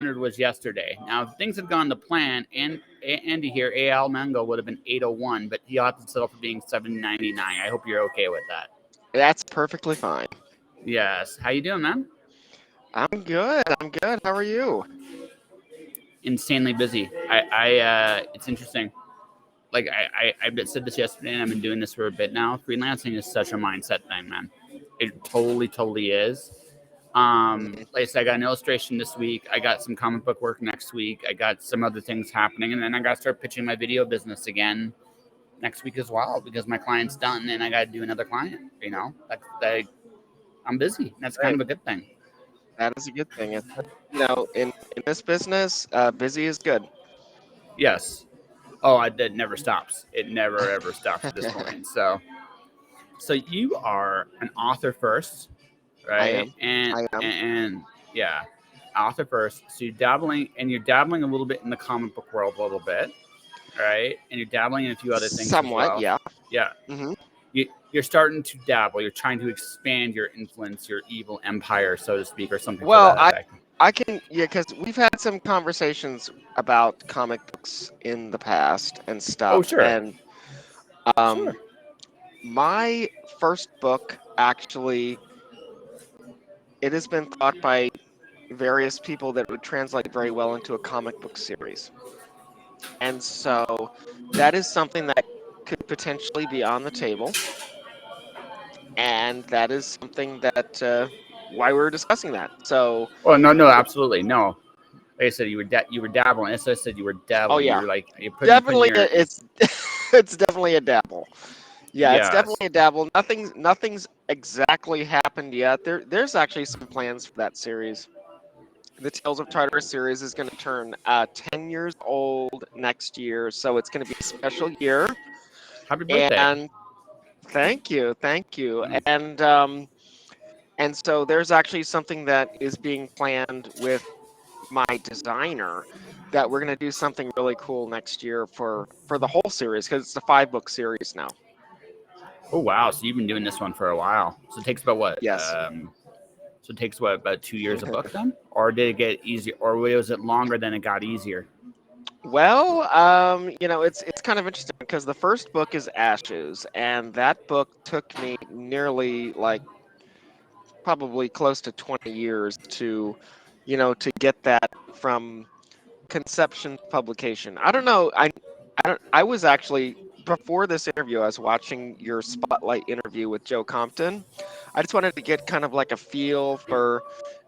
was yesterday. Now, if things had gone to plan, and Andy here, AL Mengel would have been 801, but he opted himself for being 799. I hope you're okay with that. That's perfectly fine. Yes. How you doing, man? I'm good. I'm good. How are you? Insanely busy. It's interesting. Like I said this yesterday, and I've been doing this for a bit now. Freelancing is such a mindset thing, man. It totally is. Mhm. Like I said, I got an illustration this week. I got some comic book work next week. I got some other things happening, and then I got to start pitching my video business again next week as well because my client's done, and I got to do another client. I'm busy. That's kind Right. of a good thing. That is a good thing. In this business, busy is good. Yes. Oh, that never stops. It never ever stops at this point. So you are an author first, I right? am. And I am. and yeah, author first. So you're dabbling a little bit in the comic book world a little bit, right? And you're dabbling in a few other things as Somewhat, well. yeah. Yeah, hmm you're starting to dabble. You're trying to expand your influence, your evil empire, so to speak, or something to Well, that effect. I can, yeah, because we've had some conversations about comic books in the past and Oh, stuff, sure, and um, sure. my first book actually, it has been thought by various people that would translate very well into a comic book series. And so that is something that could potentially be on the table. And that is something that why we're discussing that. So, Well, no, no, absolutely no. Like I said, you were dabbling. As I said, you were oh dabbling. yeah, You're like you're putting definitely your it's it's definitely a dabble. Yeah, it's yes. definitely a dabble. Nothing's exactly happened yet. There's actually some plans for that series. The Tales of Tartarus series is going to turn 10 years old next year, so it's going to be a special year. Happy birthday. And thank you, thank you. Mm. And so there's actually something that is being planned with my designer that we're going to do something really cool next year for the whole series because it's a 5 book series now. Oh wow! So you've been doing this one for a while. So it takes about what? Yes. So it takes what, about 2 years a book then, or did it get easier, or was it longer than it got easier? Well, it's kind of interesting because the first book is Ashes, and that book took me nearly like probably close to 20 years to get that from conception to publication. I don't know. I was actually before this interview, I was watching your spotlight interview with Joe Compton. I just wanted to get kind of like a feel for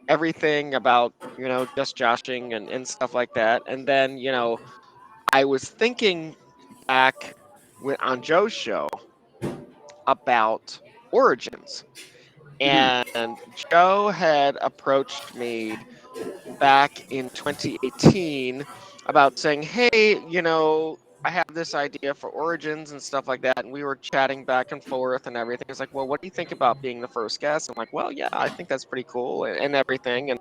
everything about, just joshing and stuff like that. And then, I was thinking back on Joe's show about origins. Mm-hmm. And Joe had approached me back in 2018 about saying, hey, I have this idea for origins and stuff like that. And we were chatting back and forth and everything. It's like, well, what do you think about being the first guest? I'm like, well, yeah, I think that's pretty cool and everything.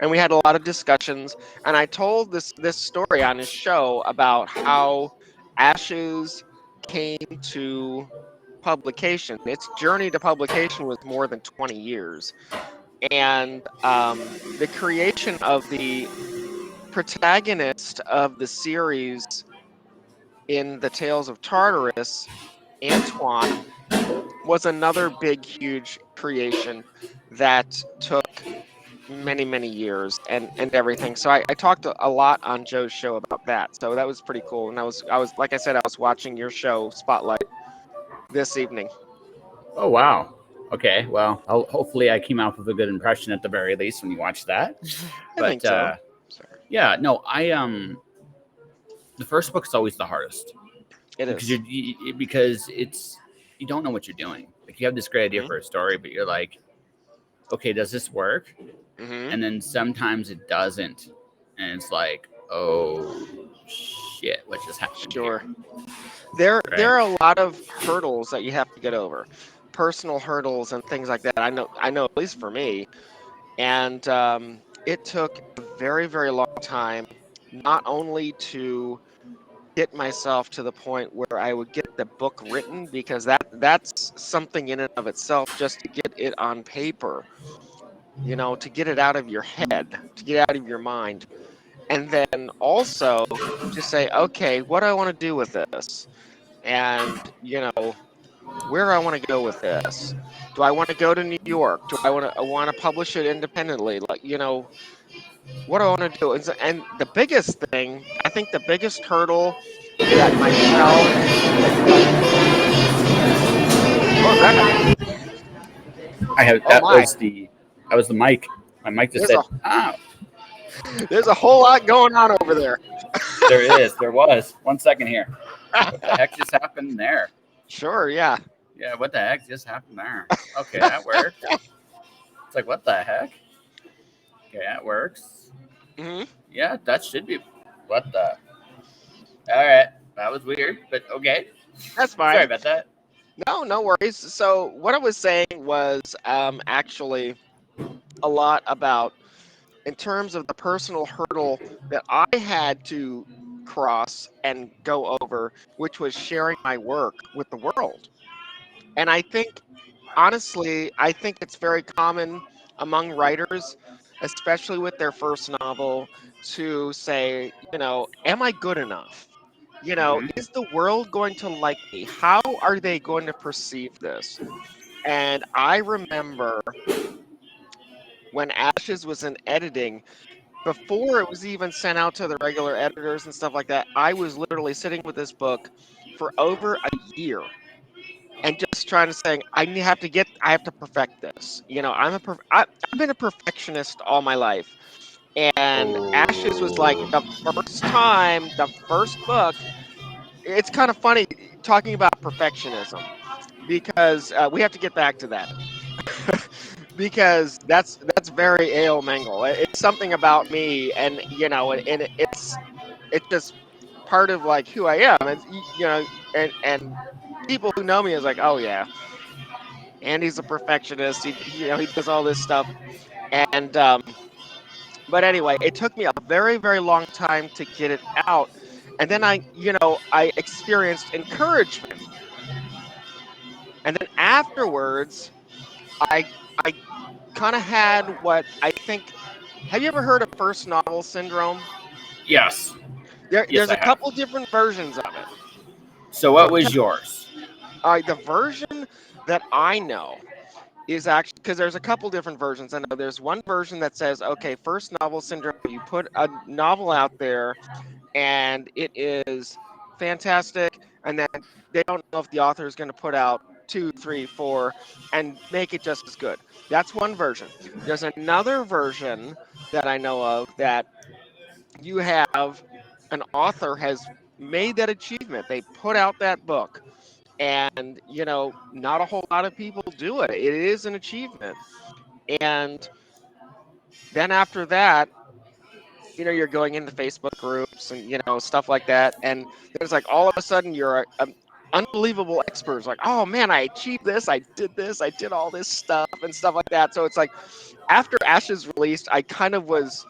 And we had a lot of discussions. And I told this story on his show about how Ashes came to publication. Its journey to publication was more than 20 years. And the creation of the protagonist of the series in the Tales of Tartarus, Antoine, was another big, huge creation that took many, many years and everything. So I talked a lot on Joe's show about that. So that was pretty cool. And I was like I said, I was watching your show Spotlight this evening. Oh wow. Okay. Well, hopefully I came out with a good impression at the very least when you watch that. I think But so. So yeah, no, the first book's always the hardest it because is. because you don't know what you're doing. Like you have this great idea Mm-hmm. for a story, but you're like, okay, does this work? Mm-hmm. And then sometimes it doesn't, and it's like, oh shit, what just happened here? Sure. There Right? are a lot of hurdles that you have to get over, personal hurdles and things like that. I know at least for me, and it took a very very long time, not only to get myself to the point where I would get the book written because that's something in and of itself just to get it on paper to get it out of your head, to get out of your mind. And then also to say, okay, what do I want to do with this? And, where do I want to go with this? Do I want to go to New York? Do I want to publish it independently? Like, what do I want to do? And the biggest thing, I think the biggest hurdle that myself, what was that? I have Oh my, that was the mic. My mic just there's said, a "Oh, there's a whole lot going on over there. there is. There was. 1 second here. What the heck just happened there? Sure, yeah. Yeah, what the heck just happened there? Okay, that worked. It's like, what the heck? Okay, that works. Hmm. Yeah, that should be. What the? All right, that was weird, but okay. That's Sorry fine. about that. No, no worries. So what I was saying was actually a lot about in terms of the personal hurdle that I had to cross and go over, which was sharing my work with the world. And I think, honestly, I think it's very common among writers, especially with their first novel, to say, am I good enough? Hmm. Is the world going to like me? How are they going to perceive this? And I remember when Ashes was in editing, before it was even sent out to the regular editors and stuff like that, I was literally sitting with this book for over a year and just trying to say, I have to perfect this. I've been a perfectionist all my life. And Ashes was like Oh, the first book. It's kind of funny talking about perfectionism because we have to get back to that. Because that's very A.O. Mengel. It's something about me, and it's just part of like who I am, and and people who know me is like, oh yeah, Andy's a perfectionist. He does all this stuff, and but anyway, it took me a very very long time to get it out, and then I experienced encouragement, and then afterwards, I I kind of had what I think. Have you ever heard of first novel syndrome? yes, yes, There's I a have. couple different versions of it. So, So what was yours? the version that I know is actually because there's a couple different versions. I know there's one version that says, okay, first novel syndrome. You put a novel out there and it is fantastic, and then they don't know if the author is going to put out two, three, four, and make it just as good. That's one version. There's another version that I know of that you have an author has made that achievement. They put out that book, and not a whole lot of people do it. It is an achievement. And then after that, you're going into Facebook groups and stuff like that, and there's like all of a sudden you're a unbelievable experts like, oh man, I achieved this, I did all this stuff and stuff like that. So it's like after Ashes released, I kind of was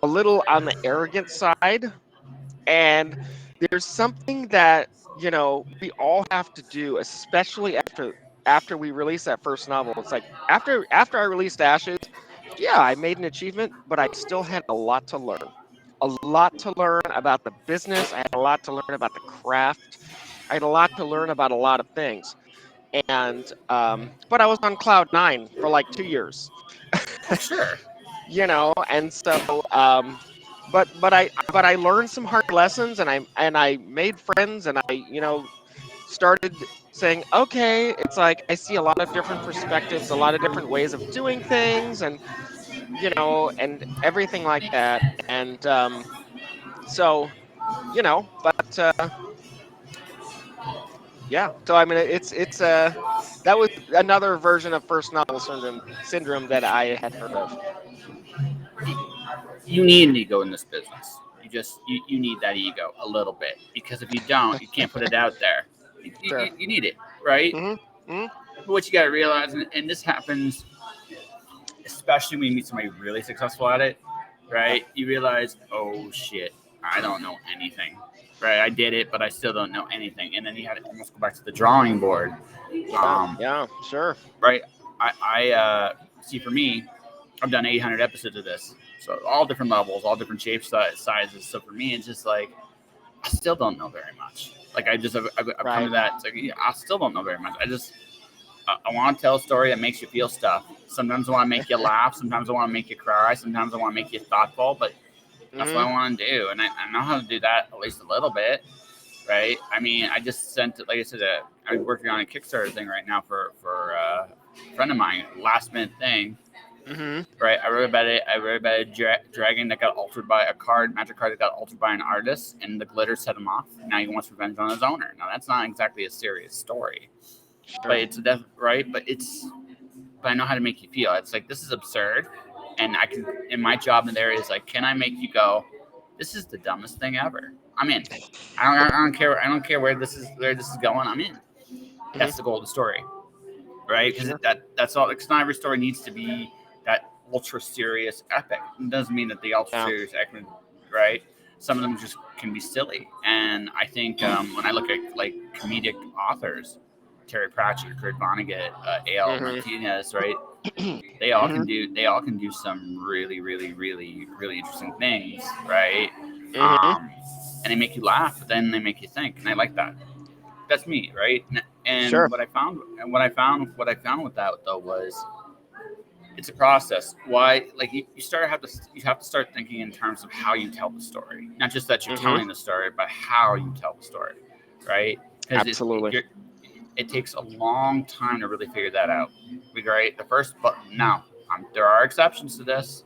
a little on the arrogant side. And there's something that, we all have to do, especially after we release that first novel. It's like after I released Ashes, yeah, I made an achievement, but I still had a lot to learn. A lot to learn about the business. I had a lot to learn about the craft. I had a lot to learn about a lot of things. And but I was on cloud nine for like 2 years. Oh, sure. And so but I learned some hard lessons, and I made friends, and I started saying, okay, it's like I see a lot of different perspectives, a lot of different ways of doing things, and everything like that. And so but yeah, so I mean it's that was another version of first novel syndrome that I had heard of. You need an ego in this business. You need that ego a little bit, because if you don't, you can't put it out there. Sure. You need it, right? Hmm. Hmm. But what you got to realize, and this happens especially when you meet somebody really successful at it, Yeah. right? You realize, oh shit, I don't know anything, right? I did it, but I still don't know anything, and then you had to almost go back to the drawing board, Yeah. Yeah. Sure. right? I see, for me, I've done 800 episodes of this, so all different levels, all different shapes, sizes. So for me, it's just like I still don't know very much. Like I've come Right. to that. It's like yeah, I still don't know very much. I want to tell a story that makes you feel stuff. Sometimes I want to make you laugh. Sometimes I want to make you cry. Sometimes I want to make you thoughtful. But that's what Hmm. I want to do, and I know how to do that at least a little bit, right? I mean, I just sent, like I said, I'm working on a Kickstarter thing right now for a friend of mine, last minute thing, Hmm. right? I wrote about it. I wrote about a dragon that got altered by a card, magic card that got altered by an artist, and the glitter set him off. Now he wants revenge on his owner. Now that's not exactly a serious story, but Sure. it's a right. But I know how to make you feel. It's like this is absurd, and I can. And my job in there is like, can I make you go, this is the dumbest thing ever. I'm in. I don't care. I don't care where this is going. I'm in. Hmm. That's the goal of the story, right? Because Sure. that's all. Like, not every story needs to be that ultra serious epic. It doesn't mean that the ultra Yeah. serious epic, right? Some of them just can be silly. And I think when I look at like comedic authors, Terry Pratchett, Kurt Vonnegut, A.L. Hmm. Martinez, right? Hmm. They all can do some really interesting things, right? Hmm. Um, and they make you laugh, but then they make you think, and I like that. That's me, right? Sure. And what I found with that though was it's a process. Why? Like you have to start thinking in terms of how you tell the story, not just that you're Hmm. telling the story, but how you tell the story, right? Because Absolutely. it takes a long time to really figure that out. We right the first, but now there are exceptions to this,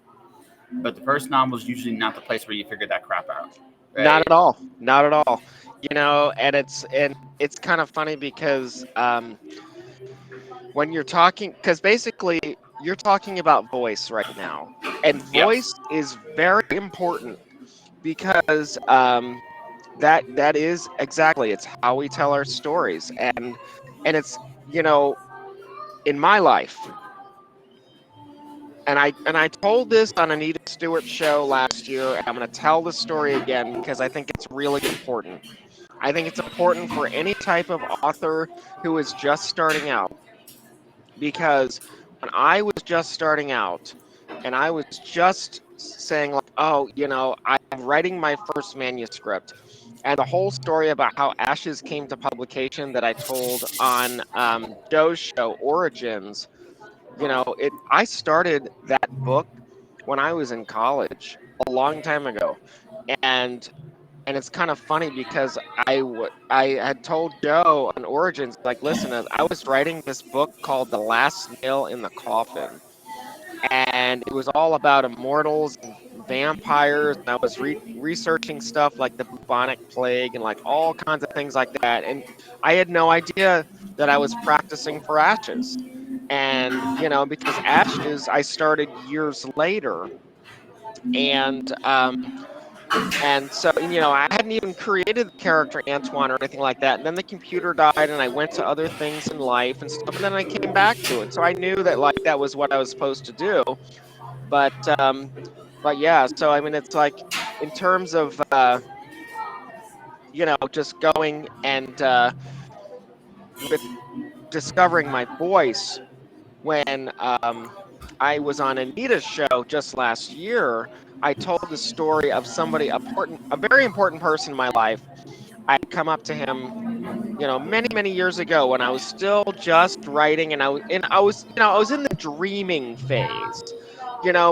but the first novel is usually not the place where you figure that crap out, Not right? at all. Not at all. And it's kind of funny because when you're talking, because basically you're talking about voice right now, and Yes. voice is very important because that is exactly, it's how we tell our stories. And it's, you know in my life, and I told this on Anita Stewart's show last year, and I'm going to tell the story again because I think it's really important. I think it's important for any type of author who is just starting out, because when I was just starting out and I was just saying, like, oh, I'm writing my first manuscript, and the whole story about how Ashes came to publication that I told on Joe's show Origins, I started that book when I was in college a long time ago. And and it's kind of funny because I had told Joe on Origins, like, listen, I was writing this book called The Last Nail in the Coffin, and it was all about immortals and vampires, and I was researching stuff like the bubonic plague and like all kinds of things like that, and I had no idea that I was practicing for Ashes. And because Ashes I started years later, and so, I hadn't even created the character Antoine or anything like that. And then the computer died, and I went to other things in life and stuff. And then I came back to it. So I knew that, like, that was what I was supposed to do. But, yeah. So I mean, it's like, in terms of, just going and with discovering my voice when I was on Anita's show just last year. I told the story of somebody important, a very important person in my life. I had come up to him, many, many years ago when I was still just writing, and I was in the dreaming phase.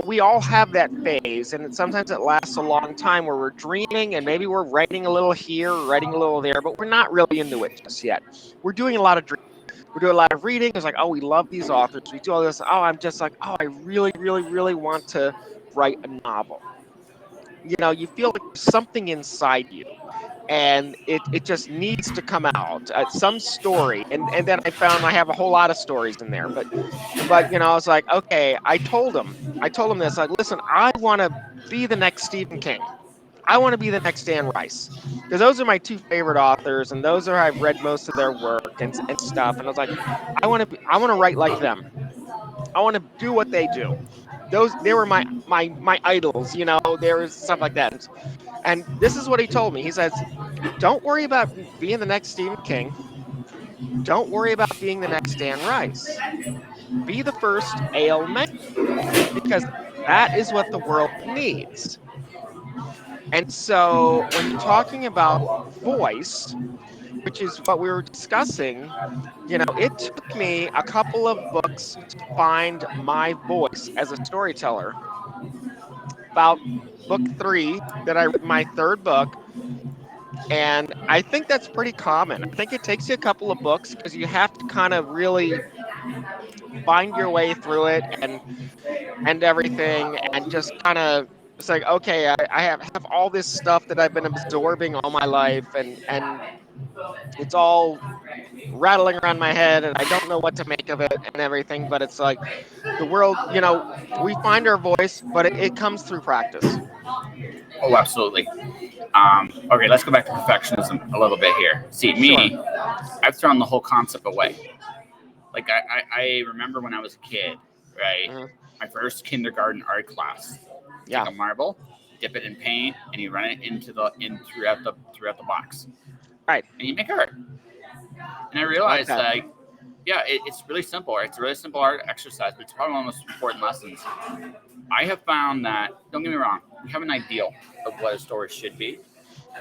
We all have that phase, and sometimes it lasts a long time where we're dreaming and maybe we're writing a little here, writing a little there, but we're not really into it just yet. We're doing a lot of dreaming. We're doing a lot of reading. It's like, oh, we love these authors. We do all this. Oh, I'm just like, oh, I really, really, really want to write a novel. You feel like there's something inside you, and it just needs to come out, some story. And then I found I have a whole lot of stories in there, but I was like, okay. I told him this, like, listen, I want to be the next Stephen King. I want to be the next Dan Rice, because those are my two favorite authors, and those are, I've read most of their work and stuff. And I was like, I want to write like them. I want to do what they do. Those, they were my idols. There was stuff like that. And this is what he told me. He says, don't worry about being the next Stephen King. Don't worry about being the next Dan Rice. be the first ale maker, because that is what the world needs. And so when you're talking about voice, which is what we were discussing, it took me a couple of books to find my voice as a storyteller. About book three that I read, my third book, and I think that's pretty common. I think it takes you a couple of books because you have to kind of really find your way through it and everything, and just kind of, it's like, okay, I have all this stuff that I've been absorbing all my life, and it's all rattling around my head, and I don't know what to make of it and everything. But it's like the world, we find our voice, but it comes through practice. Oh, absolutely. Okay, let's go back to perfectionism a little bit here. See, Sure. me, I've thrown the whole concept away. Like I remember when I was a kid, right? Hmm. My first kindergarten art class. Take Yeah. a marble, dip it in paint, and you run it into the in throughout the box, Right. and you make art. And I I like realized that. that, yeah, it's really simple. It's a really simple art exercise, but it's probably one of the most important lessons. I have found that, don't get me wrong, we have an ideal of what a story should be,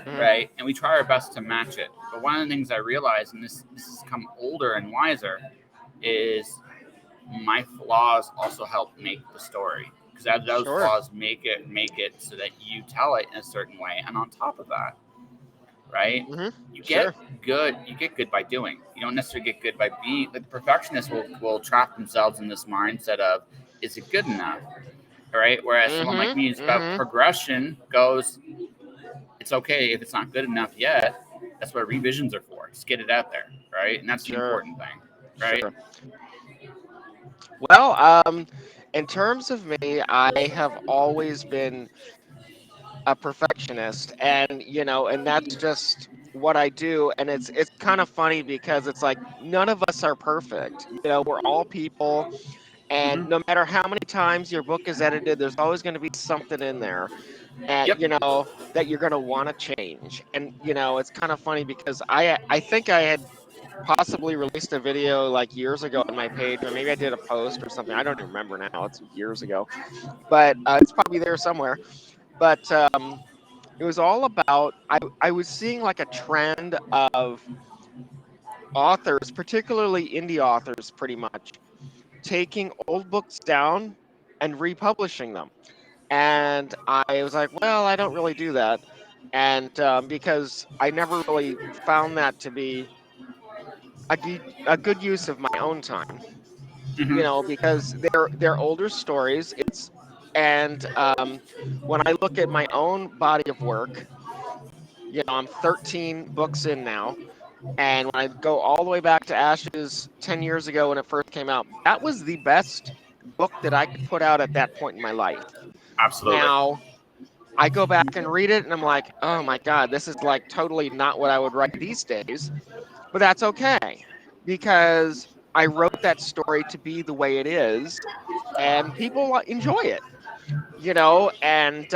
Hmm. right? And we try our best to match it. But one of the things I realized, and this has come older and wiser, is my flaws also help make the story, because those Sure. flaws make it so that you tell it in a certain way. And on top of that, right, Hmm. you get Sure. good by doing. You don't necessarily get good by being. Like, the perfectionist will trap themselves in this mindset of, is it good enough, right? Whereas someone like Hmm. me is about Hmm. progression, goes, it's okay if it's not good enough yet. That's what revisions are for. Just get it out there, right? And that's the Sure. important thing, right? Sure. Well, in terms of me, I have always been a perfectionist, and and that's just what I do. And it's kind of funny because it's like none of us are perfect. We're all people, and Mm-hmm. no matter how many times your book is edited, there's always going to be something in there, and Yep. that you're going to want to change. And it's kind of funny because I think I had possibly released a video like years ago on my page, or maybe I did a post or something. I don't even remember now. It's years ago, but it's probably there somewhere. But it was all about, I was seeing like a trend of authors, particularly indie authors, pretty much taking old books down and republishing them. And I was like, well, I don't really do that. And because I never really found that to be a good use of my own time, Mm-hmm. because they're older stories. And when I look at my own body of work, I'm 13 books in now. And when I go all the way back to Ashes 10 years ago when it first came out, that was the best book that I could put out at that point in my life. Absolutely. Now, I go back and read it and I'm like, oh my God, this is like totally not what I would write these days. But that's okay because I wrote that story to be the way it is and people enjoy it. And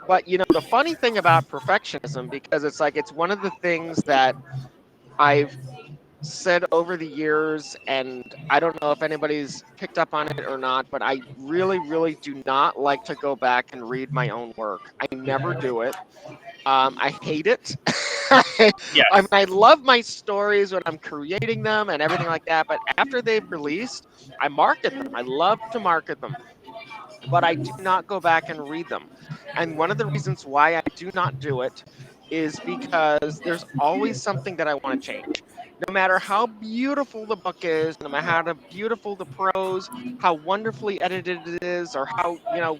but the funny thing about perfectionism, because it's like it's one of the things that I've said over the years, and I don't know if anybody's picked up on it or not, but I really, really do not like to go back and read my own work. I never do it. I hate it. I mean, Yes. I love my stories when I'm creating them and everything like that, but after they've released, I market them. I love to market them, but I do not go back and read them. And one of the reasons why I do not do it is because there's always something that I want to change. No matter how beautiful the book is, no matter how beautiful the prose, how wonderfully edited it is, or how,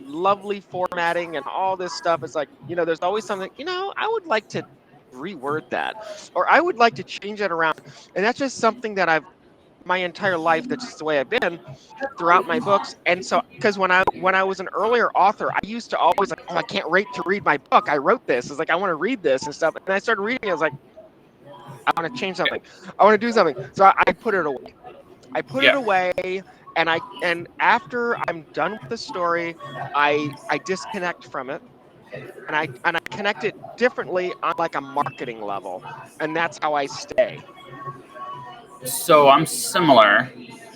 lovely formatting and all this stuff, it's like, there's always something, I would like to reword that, or I would like to change that around. And that's just something that I've my entire life, that's just the way I've been throughout my books. And so, because when I was an earlier author, I used to always like, oh, I can't wait to read my book. I wrote this. It's like I want to read this and stuff. And I started reading. I was like, I want to change something. I want to do something. So I put it away. I put it Yeah. away, and after I'm done with the story, I disconnect from it, and I connect it differently on like a marketing level, and that's how I stay. So I'm similar.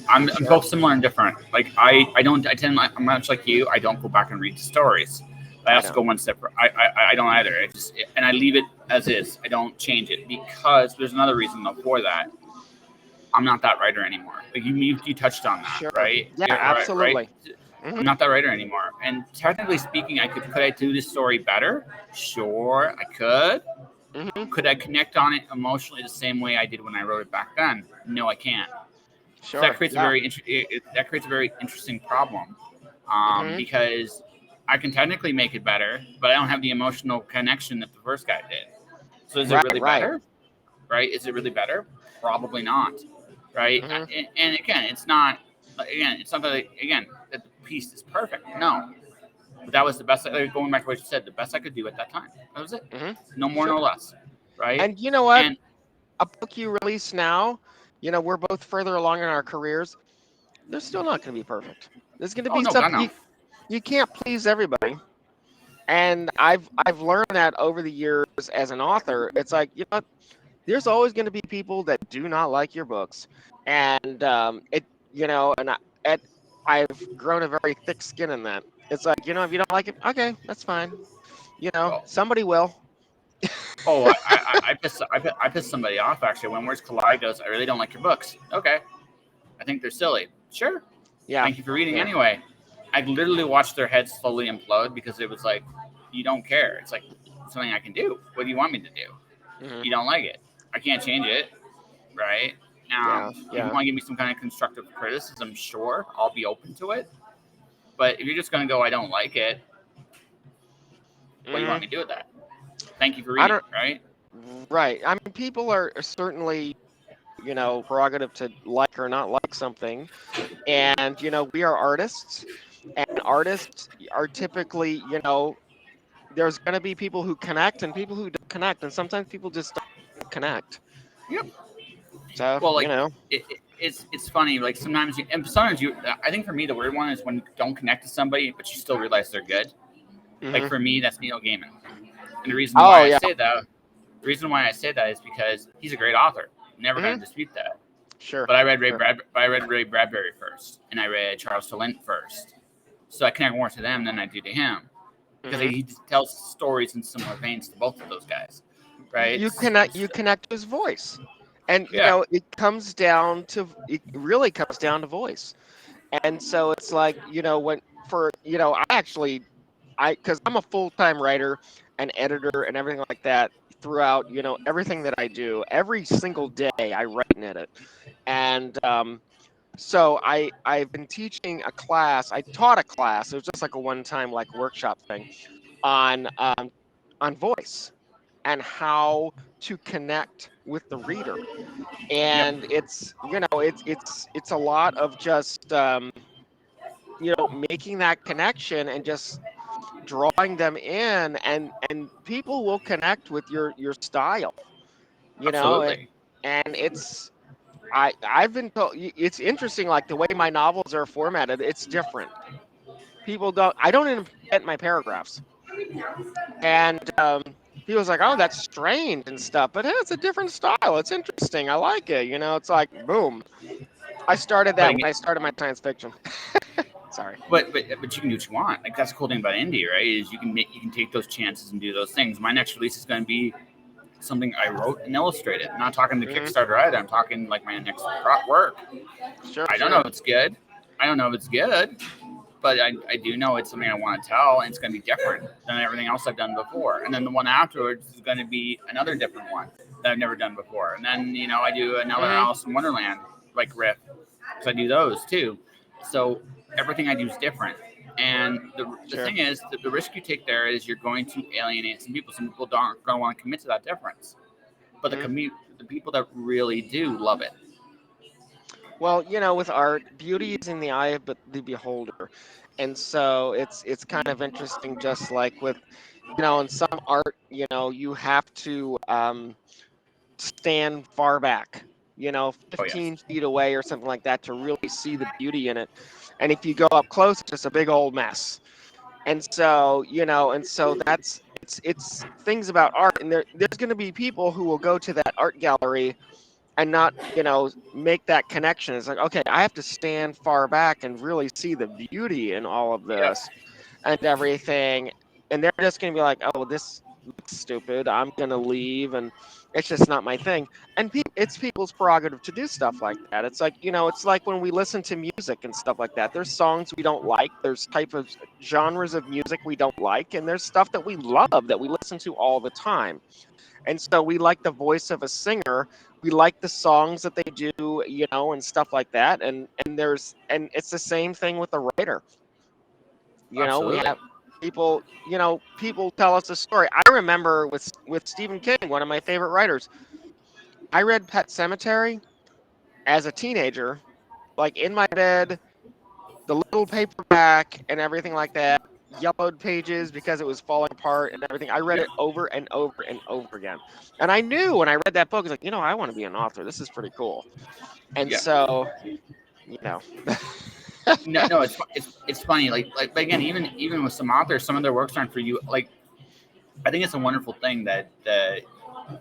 I'm Sure. both similar and different. Like I don't I tend I'm much like you. I don't go back and read stories. I I also don't. go one step. I don't either. I just and I leave it as is. I don't change it because there's another reason though for that. I'm not that writer anymore. Like you touched on that, Sure. right? Yeah, Yeah, right. absolutely. Hmm. I'm not that writer anymore. And technically speaking, could I do this story better? Sure, I could. Hmm. Could I connect on it emotionally the same way I did when I wrote it back then? No, I can't. So Sure. Yeah. that creates a very interesting problem, Hmm. because I can technically make it better, but I don't have the emotional connection that the first guy did. So is it Right. really Right. better? Right? Is it really better? Probably not. Right? Hmm. And again, it's not. Again, it's not that that the piece is perfect. No, but that was the best. Like, going back to what you said, the best I could do at that time. That was it. Hmm. No more, Sure. no less. Right? And you know what? And A book you release now, we're both further along in our careers. They're still not going to be perfect. There's going to oh be no, God something no. you can't please everybody. And I've learned that over the years as an author. It's like, there's always going to be people that do not like your books, and and I've grown a very thick skin in that. It's like, if you don't like it, okay, that's fine. Oh, Somebody will. I pissed somebody off actually when Words Collide goes, I really don't like your books. Okay. I think they're silly. Sure. Yeah, Thank you for reading yeah. anyway. I literally watched their heads slowly implode because it was like, you don't care. It's like something I can do. What do you want me to do? Hmm. You don't like it. I can't change it, right? Yeah, If you yeah. want to give me some kind of constructive criticism, sure, I'll be open to it. But if you're just going to go, I don't like it, what do you want Mm, me to do with that? Thank you for I reading, don't. right? Right. I mean, people are certainly, prerogative to like or not like something. And, we are artists, and artists are typically, there's going to be people who connect and people who don't connect. And sometimes people just don't connect. Yep. So, Well, like it's funny. Like and sometimes you. I think for me the weird one is when you don't connect to somebody, but you still realize they're good. Like hmm. for me, that's Neil Gaiman. And Oh, yeah. the reason why I say that is because he's a great author. Never Hmm. going to dispute that. Sure. But Sure. I read Ray Bradbury first, and I read Charles Tillint first. So I connect more to them than I do to him because Hmm. he tells stories in similar veins to both of those guys, right? You connect to his voice. And, Yeah. it really comes down to voice. And so it's like, because I'm a full-time writer and editor and everything like that throughout, everything that I do. Every single day I write and edit. And so I've been teaching a class. I taught a class. It was just like a one-time like workshop thing on voice and how to connect with the reader. Yep. And it's a lot of just making that connection and just drawing them in, and people will connect with your style, you know and, Absolutely. and I've been told it's interesting, like the way my novels are formatted, it's different. I don't invent my paragraphs, and he was like, oh, that's strange and stuff, but hey, it's a different style, it's interesting, I like it, it's like boom. I started But that again, when I started my science fiction. Sorry. but you can do what you want. Like that's the cool thing about indie, right? Is you can take those chances and do those things. My next release is going to be something I wrote and illustrated. I'm not talking to Hmm. Kickstarter either. I'm talking like my next work. Sure, I don't know sure. if it's good. I don't know if it's good, but I do know it's something I want to tell, and it's going to be different than everything else I've done before. And then the one afterwards is going to be another different one that I've never done before. And then I do another Hmm. Alice in Wonderland like riff, because I do those too. So everything I do is different. And the Sure. thing is that the risk you take there is you're going to alienate some people. Some people aren't going to want to commit to that difference. But Hmm. the people that really do love it. Well, with art, beauty is in the eye of the beholder, and so it's kind of interesting. Just like with, in some art, you have to stand far back, Oh yes, 15 feet away or something like that to really see the beauty in it. And if you go up close, it's just a big old mess. And so that's it's things about art, and there's going to be people who will go to that art gallery and not, make that connection. It's like, okay, I have to stand far back and really see the beauty in all of Yep. this and everything. And they're just going to be like, oh, this looks stupid. I'm going to leave. And it's just not my thing. And it's people's prerogative to do stuff like that. It's like, it's like when we listen to music and stuff like that. There's songs we don't like. There's type of genres of music we don't like. And there's stuff that we love that we listen to all the time. And so we like the voice of a singer. We like the songs that they do, and stuff like that. And it's the same thing with the writer. We Absolutely. have people tell us a story. I remember with Stephen King, one of my favorite writers. I read Pet Cemetery as a teenager, like in my bed, the little paperback and everything like that, yellowed pages because it was falling apart and everything. I read Yep. it over and over and over again. And I knew when I read that book, I was like, I want to be an author. This is pretty cool. And Yeah. so, you know, No, no, it's funny. But again, even with some authors, some of their works aren't for you. Like, I think it's a wonderful thing that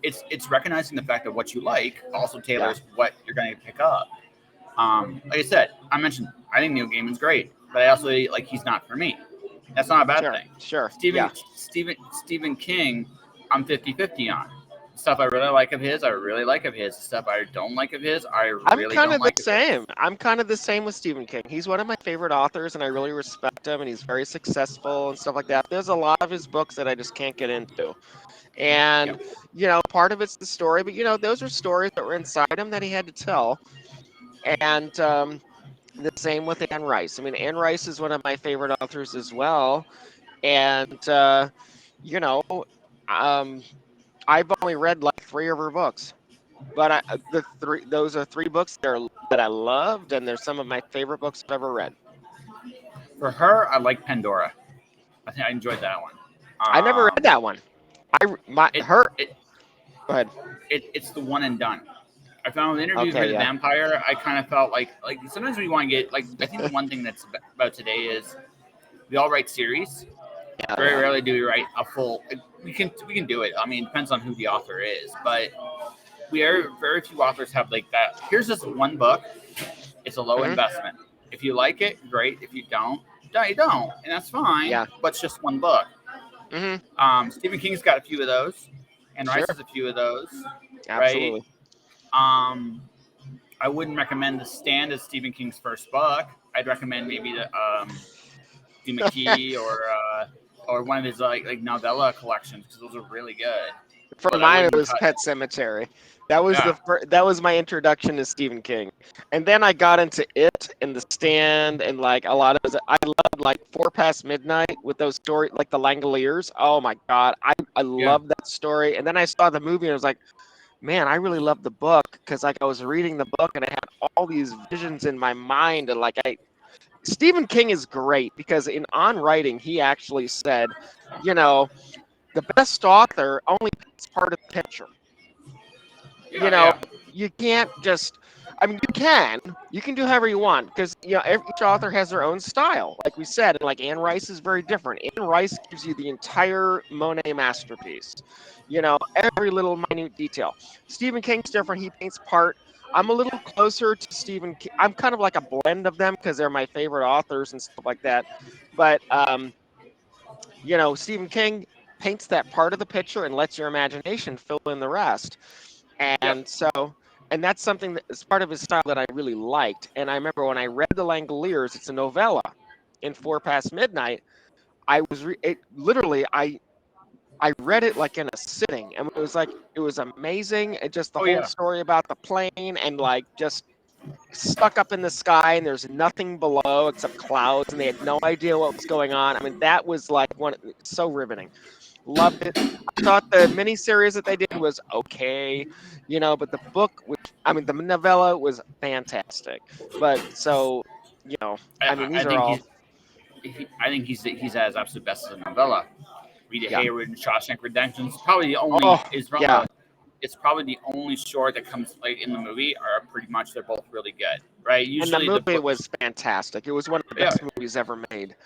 it's recognizing the fact that what you like also yeah, tailors what you're going to pick up. Like I said, I mentioned I think Neil Gaiman's great, but I also like he's not for me. That's not a bad sure, thing. sure. Stephen Yeah. Stephen King, I'm 50-50 on. Stuff I really like of his, I really like of his. Stuff I don't like of his, I I'm really kind don't of the like of his. same. I'm kind of the same with Stephen King. He's one of my favorite authors, and I really respect him, and he's very successful and stuff like that. There's a lot of his books that I just can't get into. And, Yep. part of it's the story, but, those are stories that were inside him that he had to tell. And the same with Anne Rice. I mean, Anne Rice is one of my favorite authors as well. And, you know, um, I've only read like three of her books. But those are three books that I loved, and they're some of my favorite books I've ever read. For her, I like Pandora. I think I enjoyed that one. I never read that one. I my It her. it Go ahead. it's the one and done. I found with Interview Okay, with the yeah, Vampire, I kind of felt like sometimes we want to get like I think the one thing that's about today is we all write series. yeah, Very yeah. rarely do we write a full. We can do it. I mean, it depends on who the author is, but we are very few authors have like that. Here's this one book. It's a low Hmm. investment. If you like it, great. If you don't, you don't, and that's fine. Yeah. But it's just one book. Hmm. Stephen King's got a few of those, and Rice Sure. has a few of those, right? Absolutely. Um, I wouldn't recommend The Stand as Stephen King's first book. I'd recommend maybe the Do McKee or one of his like novella collections because those are really good. For But I mine, it wouldn't was cut. Pet Cemetery. That was Yeah, that was my introduction to Stephen King, and then I got into It and The Stand and like a lot of. I loved like Four Past Midnight with those stories like the Langoliers. Oh my God, I yeah, love that story. And then I saw the movie and I was like, man, I really love the book because like I was reading the book and I had all these visions in my mind and like I. Stephen King is great because in On Writing he actually said, you know, the best author only paints part of the picture. you yeah, know yeah. you can't just, I mean, you can do however you want because each author has their own style, like we said. And like Anne Rice is very different. Anne Rice gives you the entire Monet masterpiece, every little minute detail. Stephen King's different. He paints part. I'm a little closer to Stephen King. I'm kind of like a blend of them because they're my favorite authors and stuff like that. But Stephen King paints that part of the picture and lets your imagination fill in the rest. Yep. And so, and that's something that is part of his style that I really liked. And I remember when I read The Langoliers, it's a novella in Four Past Midnight. It literally, I read it like in a sitting, and it was amazing. And just the Oh whole yeah. story about the plane and like just stuck up in the sky and there's nothing below except clouds and they had no idea what was going on. I mean, that was like so riveting. Loved it. I thought the miniseries that they did was okay, but the book, the novella was fantastic. But so, you know, I mean, I these are think all, I think he's at his absolute best as a novella. Rita yeah. Hayworth and Shawshank Redemption is probably the only Oh, is yeah. it's probably the only short that comes like in the movie are pretty much they're both really good, right? And the Usually the movie books, was fantastic. It was one of the yeah, best movies ever made.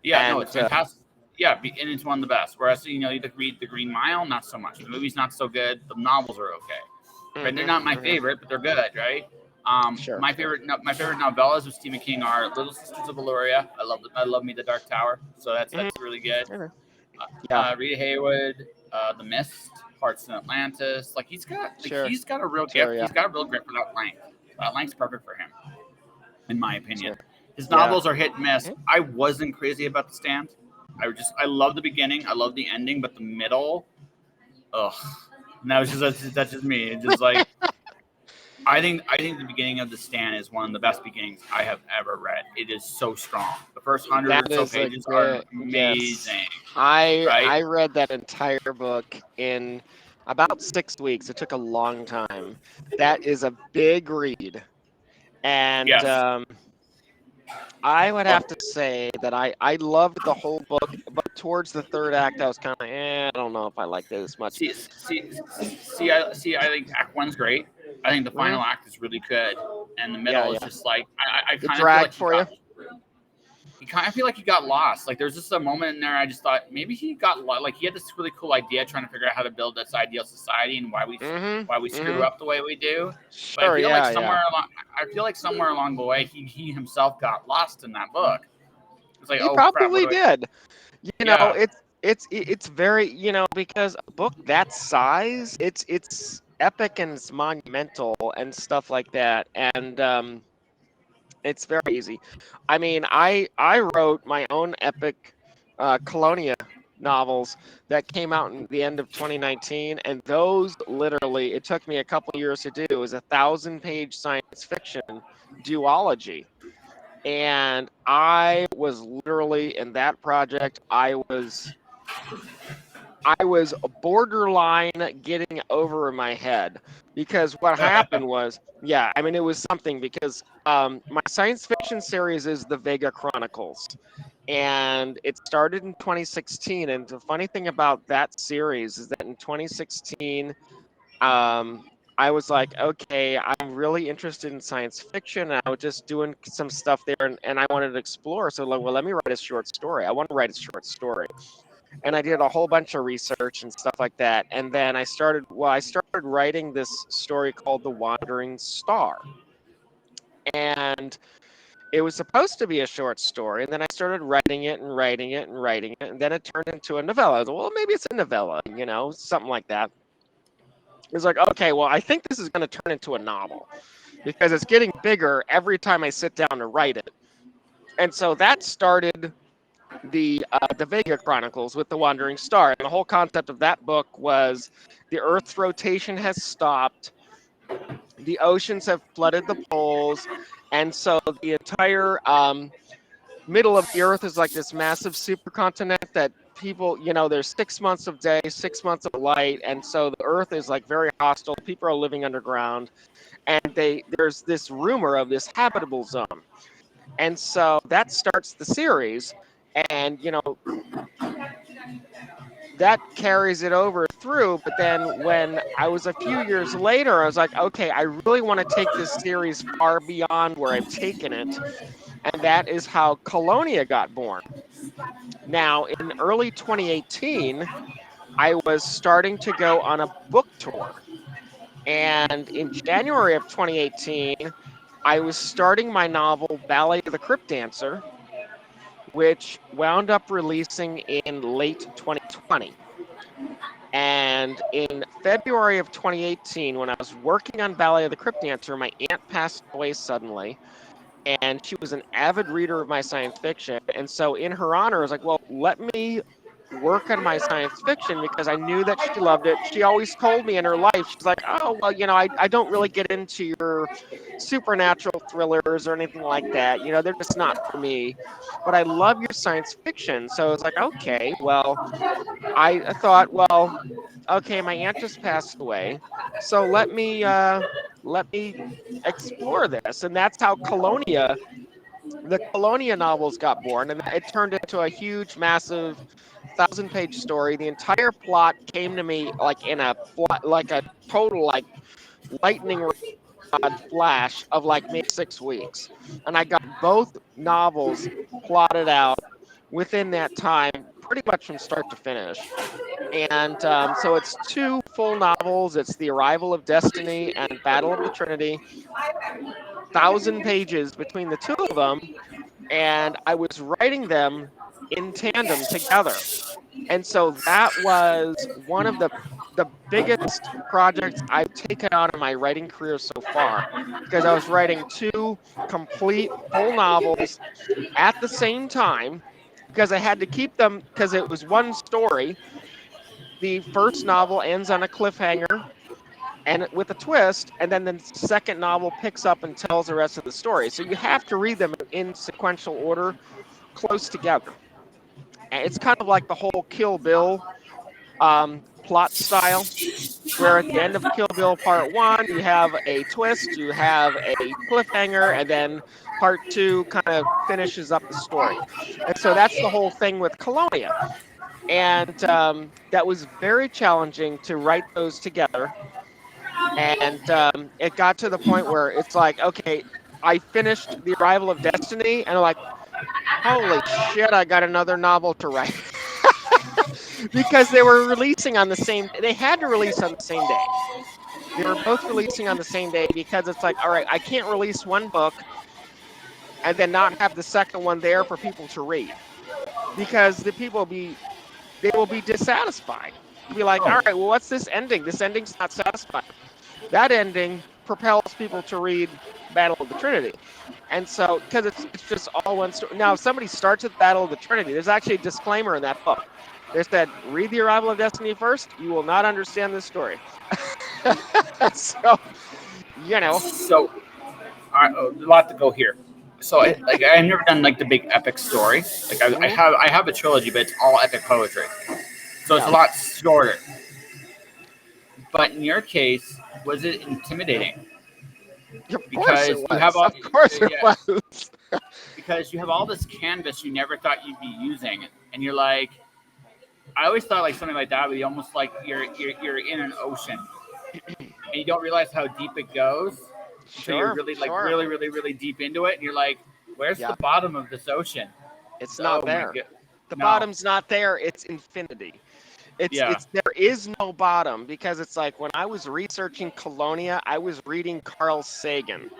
yeah, no, And it's fantastic. Yeah, and it's one of the best. Whereas you read The Green Mile, not so much. The movie's not so good. The novels are okay. Right? They're not my hmm favorite, but they're good, right? Sure, sure. My favorite novellas with Stephen King are Little Sisters of Valoria. I love Me the Dark Tower, so hmm that's really good. Okay. Yeah, Rita Haywood, The Mist, Hearts in Atlantis. sure, He's got a real sure. gift. Yeah, He's got a real grip for that length. That length's perfect for him, in my opinion. sure. His Yeah. novels are hit and miss. Mhm. I wasn't crazy about The Stand. I love the beginning. I love the ending, but the middle, ugh. And that's just me. It's just like I think the beginning of The Stand is one of the best beginnings I have ever read. It is so strong. The first hundred That or so is a pages are good, yes. amazing, right? I read that entire book in about 6 weeks. It took a long time. That is a big read. And Yes. I would Oh, have to say that I loved the whole book, but towards the third act, I was kind of, I don't know if I like this much. I think Act One's great. I think the hmm final act is really good, and the Yeah, middle is yeah. just like I It kind of feel dragged like for you. he kind of feel like he got lost. Like there's just a moment in there I just thought maybe he got like he had this really cool idea trying to figure out how to build this ideal society and why we screw hmm up the way we do. But Sure, yeah, yeah. I feel like somewhere along the way he himself got lost in that book. It's like He oh crap, what probably do I? did. You know, Yeah, it's very, because a book that size, it's epic and it's monumental and stuff like that. And it's very easy. I mean, I wrote my own epic Colonia novels that came out in the end of 2019, and those literally it took me a couple years to do. It was 1,000-page science fiction duology, and I was literally in that project. I was borderline getting over my head because what happened was, yeah, I mean, it was something because my science fiction series is the Vega Chronicles, and it started in 2016. And the funny thing about that series is that in 2016, um, I was like, okay, I'm really interested in science fiction. And I was just doing some stuff there, and I wanted to explore. So, like, well, let me write a short story. I want to write a short story, and I did a whole bunch of research and stuff like that. And then I started writing this story called The Wandering Star. And it was supposed to be a short story. And then I started writing it and writing it and writing it. And then it turned into a novella. I was like, well, maybe it's a novella, something like that. It's like, okay, well, I think this is going to turn into a novel because it's getting bigger every time I sit down to write it. And so that started the Vega Chronicles with the Wandering Star. And the whole concept of that book was the Earth's rotation has stopped, the oceans have flooded the poles, and so the entire middle of the Earth is like this massive supercontinent that people, there's 6 months of day, 6 months of light, and so the Earth is like very hostile. People are living underground, and there's this rumor of this habitable zone. And so that starts the series. And that carries it over through. But then when I was a few years later, I was like, okay, I really want to take this series far beyond where I've taken it. And that is how Colonia got born. Now, in early 2018, I was starting to go on a book tour. And in January of 2018, I was starting my novel, Ballet of the Crypt Dancer, which wound up releasing in late 2020. And in February of 2018, when I was working on Ballet of the Crypt Dancer, my aunt passed away suddenly. And she was an avid reader of my science fiction. And so, in her honor, I was like, well, let me work on my science fiction because I knew that she loved it. She always told me in her life, she's like, oh, well, I don't really get into your supernatural thrillers or anything like that. They're just not for me. But I love your science fiction. So it's like, okay, well, I thought, well, okay, my aunt just passed away, so let me explore this, and that's how the Colonia novels got born, and it turned into a huge, massive 1,000-page story. The entire plot came to me like in like a total like lightning rod flash of like maybe 6 weeks, and I got both novels plotted out within that time, pretty much from start to finish. And so it's two full novels. It's The Arrival of Destiny and Battle of the Trinity. 1,000 pages between the two of them, and I was writing them in tandem together. And so that was one of the biggest projects I've taken on in my writing career so far, because I was writing two complete full novels at the same time, because I had to keep them because it was one story. The first novel ends on a cliffhanger and with a twist, and then the second novel picks up and tells the rest of the story. So you have to read them in sequential order, close together. And it's kind of like the whole Kill Bill plot style, where at the end of Kill Bill Part 1, you have a twist, you have a cliffhanger, and then Part 2 kind of finishes up the story. And so that's the whole thing with Colonia. And that was very challenging to write those together. And it got to the point where it's like, okay, I finished The Arrival of Destiny, and I'm like, holy shit, I got another novel to write. Because they were releasing on the same, they had to release on the same day. They were both releasing on the same day, because it's like, all right, I can't release one book and then not have the second one there for people to read, because the people they will be dissatisfied. They'll be like, all right, well, what's this ending? This ending's not satisfying. That ending propels people to read Battle of the Trinity. And so, because it's just all one story. Now, if somebody starts at Battle of the Trinity, there's actually a disclaimer in that book. They said, read The Arrival of Destiny first. You will not understand this story. So, you know. So, a lot to go here. So, I've never done like the big epic story. Like, Mhm. I have a trilogy, but it's all epic poetry. So it's Yeah. a lot shorter. But in your case, was it intimidating? Of course it Because you have was. all, Of course it yeah, was. because you have all this canvas you never thought you'd be using, and you're like, I always thought like something like that would be almost like you're in an ocean, and you don't realize how deep it goes until you're Sure, really like sure. really deep into it, and you're like, where's the Yeah. bottom of this ocean? It's not Oh my there. god, The no, bottom's not there. It's infinity. yeah, It's there is no bottom, because it's like when I was researching Colonia, I was reading Carl Sagan,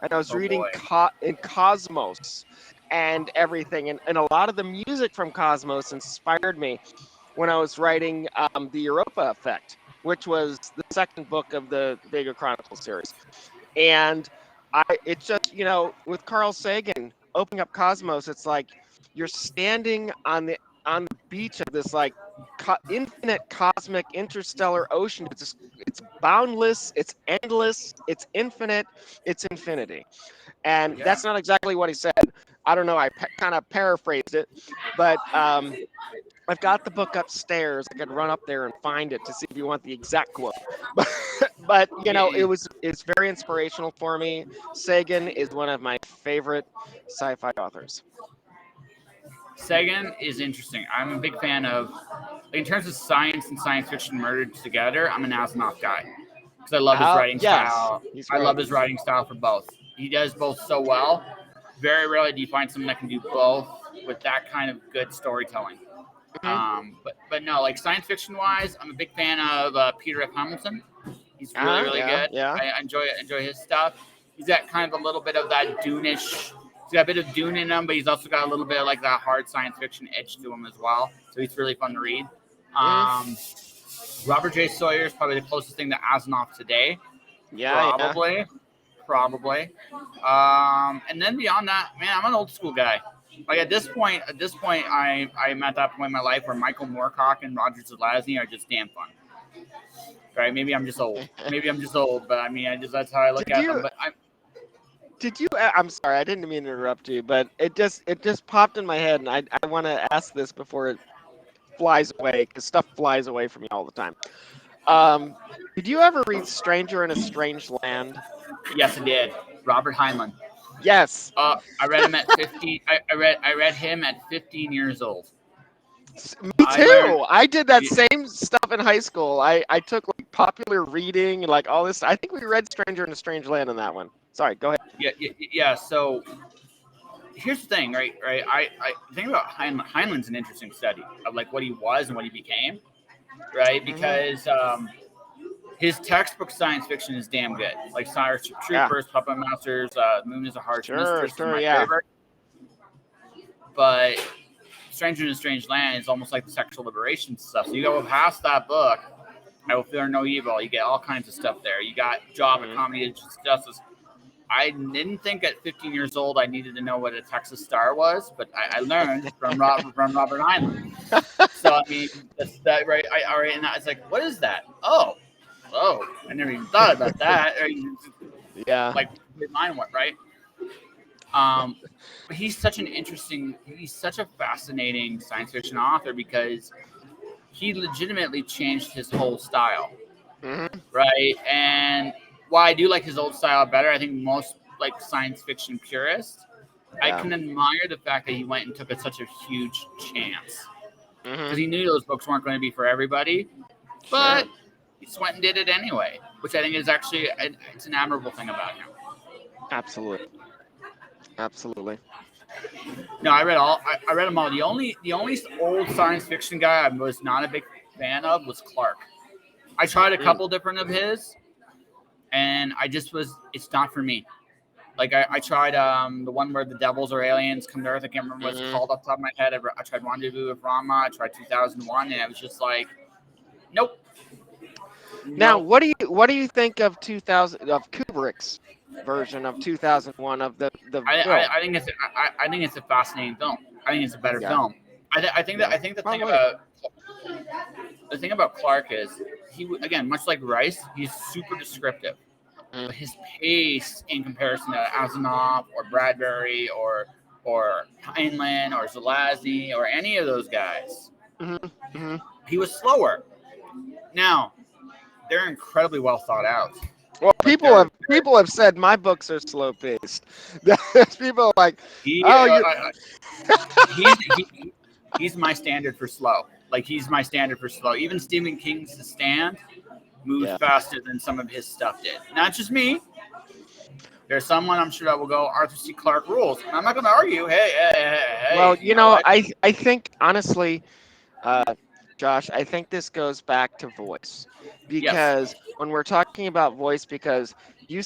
and I was oh reading boy, in Cosmos and everything, and a lot of the music from Cosmos inspired me when I was writing the Europa Effect, which was the second book of the Vega Chronicles series. And it's just, with Carl Sagan opening up Cosmos, it's like you're standing on the beach of this like infinite cosmic interstellar ocean. It's boundless, it's endless, it's infinite, it's infinity. And yeah. that's not exactly what he said. I don't know. I kind of paraphrased it, but I've got the book upstairs. I could run up there and find it to see if you want the exact quote. But Yeah, it's very inspirational for me. Sagan is one of my favorite sci-fi authors. Sagan is interesting. I'm a big fan of, like, in terms of science and science fiction merged together. I'm an Asimov guy because I love his writing Yes, style. he's I great. love his writing style for both. He does both so well. Very rarely do you find someone that can do both with that kind of good storytelling. Hmm. But no, like science fiction wise, I'm a big fan of Peter F. Hamilton. He's really Yeah, good. yeah. I enjoy his stuff. He's got kind of a little bit of that Dune-ish. He's got a bit of Dune in him, but he's also got a little bit of like that hard science fiction edge to him as well. So he's really fun to read. Hmm. Um, Robert J. Sawyer is probably the closest thing to Asimov today. Yeah, yeah. Probably. And then beyond that, man, I'm an old school guy. Like at this point, I'm at that point in my life where Michael Moorcock and Roger Zelazny are just damn fun. Right? Maybe I'm just old. Maybe I'm just old, but I mean, I just that's how I look Did at them. you But I'm did you I'm sorry, I didn't mean to interrupt you, but it just popped in my head, and I want to ask this before it flies away, because stuff flies away from me all the time. Um, did you ever read Stranger in a Strange Land? yes, I did. Robert Heinlein. Yes. I read him at 15. I read him at 15 years old. Me I learned. too. I did that same stuff in high school. I took like popular reading and like all this. I think we read Stranger in a Strange Land in that one. Sorry, go ahead. Yeah. So here's the thing, right? I think about Heinlein's an interesting study of like what he was and what he became. right? Mhm. Because his textbook science fiction is damn good. Like Starship Yeah. Troopers, Puppet Masters, Moon is a Harsh Sure. Mistress is Sure. my Yeah. favorite. But Stranger in a Strange Land is almost like the sexual liberation stuff. So you go past that book, I Will Fear No Evil. You get all kinds of stuff there. You got Job at Mhm. Comedy Justice. I didn't think at 15 years old I needed to know what a Texas Star was, but I learned from Robert Heinlein. So I mean, that's that right? All right, and I was like, what is that? Oh, I never even thought about that. Yeah. Like mine went right. But he's such a fascinating science fiction author because he legitimately changed his whole style, Mhm. right? And while I do like his old style better, I think most like science fiction purists, I Yeah. can admire the fact that he went and took such a huge chance because Mhm. he knew those books weren't going to be for everybody, but Sure. he just went and did it anyway, which I think is actually it's an admirable thing about him. Absolutely. Absolutely. No, I read them all. The only old science fiction guy I was not a big fan of was Clark. I tried a Mm. couple different of his, and I just was it's not for me. Like I tried the one where the devils or aliens come to Earth. I can't remember what it's Mhm. called off the top of my head. I tried Rendezvous with Rama. I tried 2001, and I was just like, nope, Now, nope. what do you think of 2000 of Kubrick's version of 2001 of the I, film? I, I think I think it's a fascinating film. I think it's a better Yeah. film. Yeah. I think Oh wait. the thing about Clark is again much like Rice, he's super descriptive. Mm. But his pace in comparison to Asimov or Bradbury or Heinlein or Zelazny or any of those guys, Mhm. Mhm. he was slower. Now they're incredibly well thought out. Well, Like people have said my books are slow paced. People are like, he, oh, you. he's he's my standard for slow. Like he's my standard for slow. Even Stephen King's The Stand moved Yeah. faster than some of his stuff did. Not just me. There's someone I'm sure that will go Arthur C. Clarke rules. And I'm not going to argue. Well, Hey, you know what? I think honestly, uh, Josh, I think this goes back to voice Yes. because when we're talking about voice, because you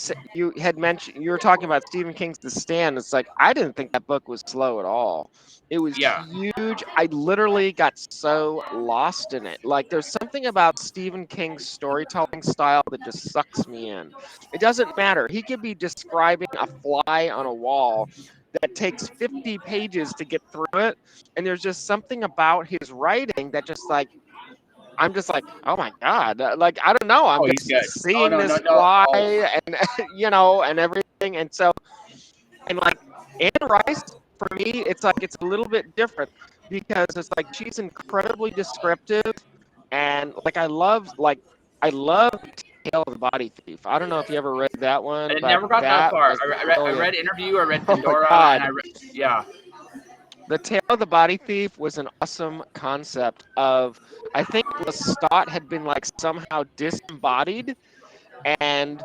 had mentioned you were talking about Stephen King's The Stand. It's like I didn't think that book was slow at all. It was Yeah. huge. I literally got so lost in it. Like there's something about Stephen King's storytelling style that just sucks me in. It doesn't matter. He could be describing a fly on a wall that takes 50 pages to get through it, and there's just something about his writing that just like I'm just like, oh my god, like I don't know, I'm Oh, he's just good. Oh seeing no, no, this no. fly Oh, and and everything, and so and like Anne Rice for me, it's like it's a little bit different because it's like she's incredibly descriptive, and I love Tale of the Body Thief. I don't know if you ever read that one, I but never got that that far. was I brilliant. read Interview. I read Oh my Pandora, and god, yeah, The Tale of the Body Thief was an awesome concept of I think Lestat had been like somehow disembodied and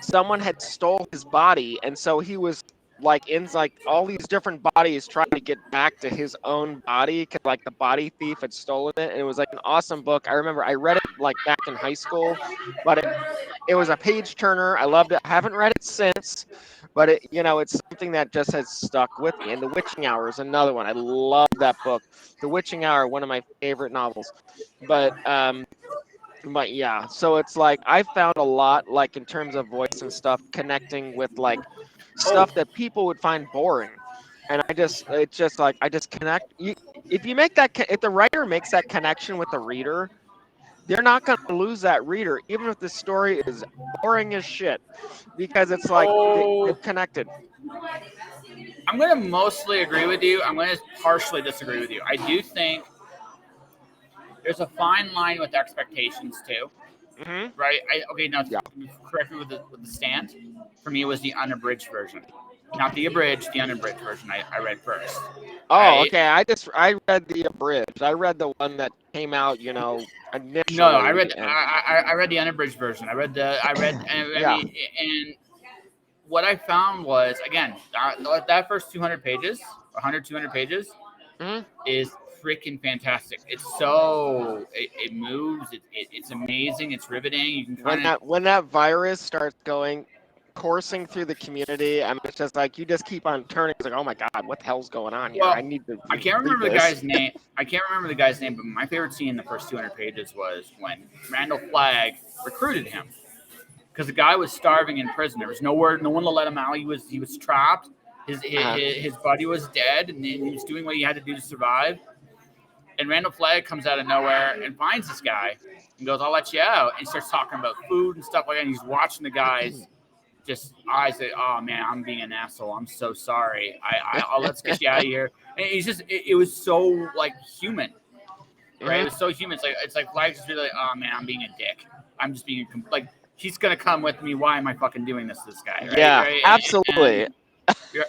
someone had stole his body, and so he was like in like all these different bodies trying to get back to his own body because like the body thief had stolen it, and it was like an awesome book. I remember I read it like back in high school, but it was a page turner. I loved it. I haven't read it since, but it's something that just has stuck with me. And The Witching Hour is another one. I love that book. The Witching Hour, one of my favorite novels. But yeah, so it's like I found a lot like in terms of voice and stuff connecting with like oh, stuff that people would find boring. And it's just like I just connect. If you make if the writer makes that connection with the reader, they're not going to lose that reader, even if the story is boring as shit, because it's like oh. they've connected. I'm going to mostly agree with you. I'm going to partially disagree with you. I do think there's a fine line with expectations too, Hmm. right? Okay, now Yeah. correct me with the stand. For me, it was the unabridged version, not the abridged. The unabridged version I read first, Oh, right? okay. I read the abridged. I read the one that came out, No, initially, and I read the unabridged version. I read and I yeah. mean and what I found was again that first 200 pages, 100 200 pages Hmm. is freaking fantastic. It moves. It's amazing. It's riveting. You can When kind of that virus starts going coursing through the community, I mean, it's just like you just keep on turning. It's like, oh my god, what the hell's going on here? I well, need to I can't read remember the this. guy's name. I can't remember the guy's name, but my favorite scene in the first 200 pages was when Randall Flagg recruited him because the guy was starving in prison. There was no word, no one to let him out. He was trapped. Uh, His buddy was dead, and he was doing what he had to do to survive. And Randall Flagg comes out of nowhere and finds this guy and goes, "I'll let you out," and starts talking about food and stuff like that. And he's watching the guys just eyes that, "Oh man, I'm being an asshole. I'm so sorry. I'll let's get you out of here." And he's just it was so like human, right? It was so human. It's like Flagg's just really like, "Oh man, I'm being a dick. I'm just being like he's gonna come with me. Why am I fucking doing this to this guy?" Right? yeah, Right? absolutely.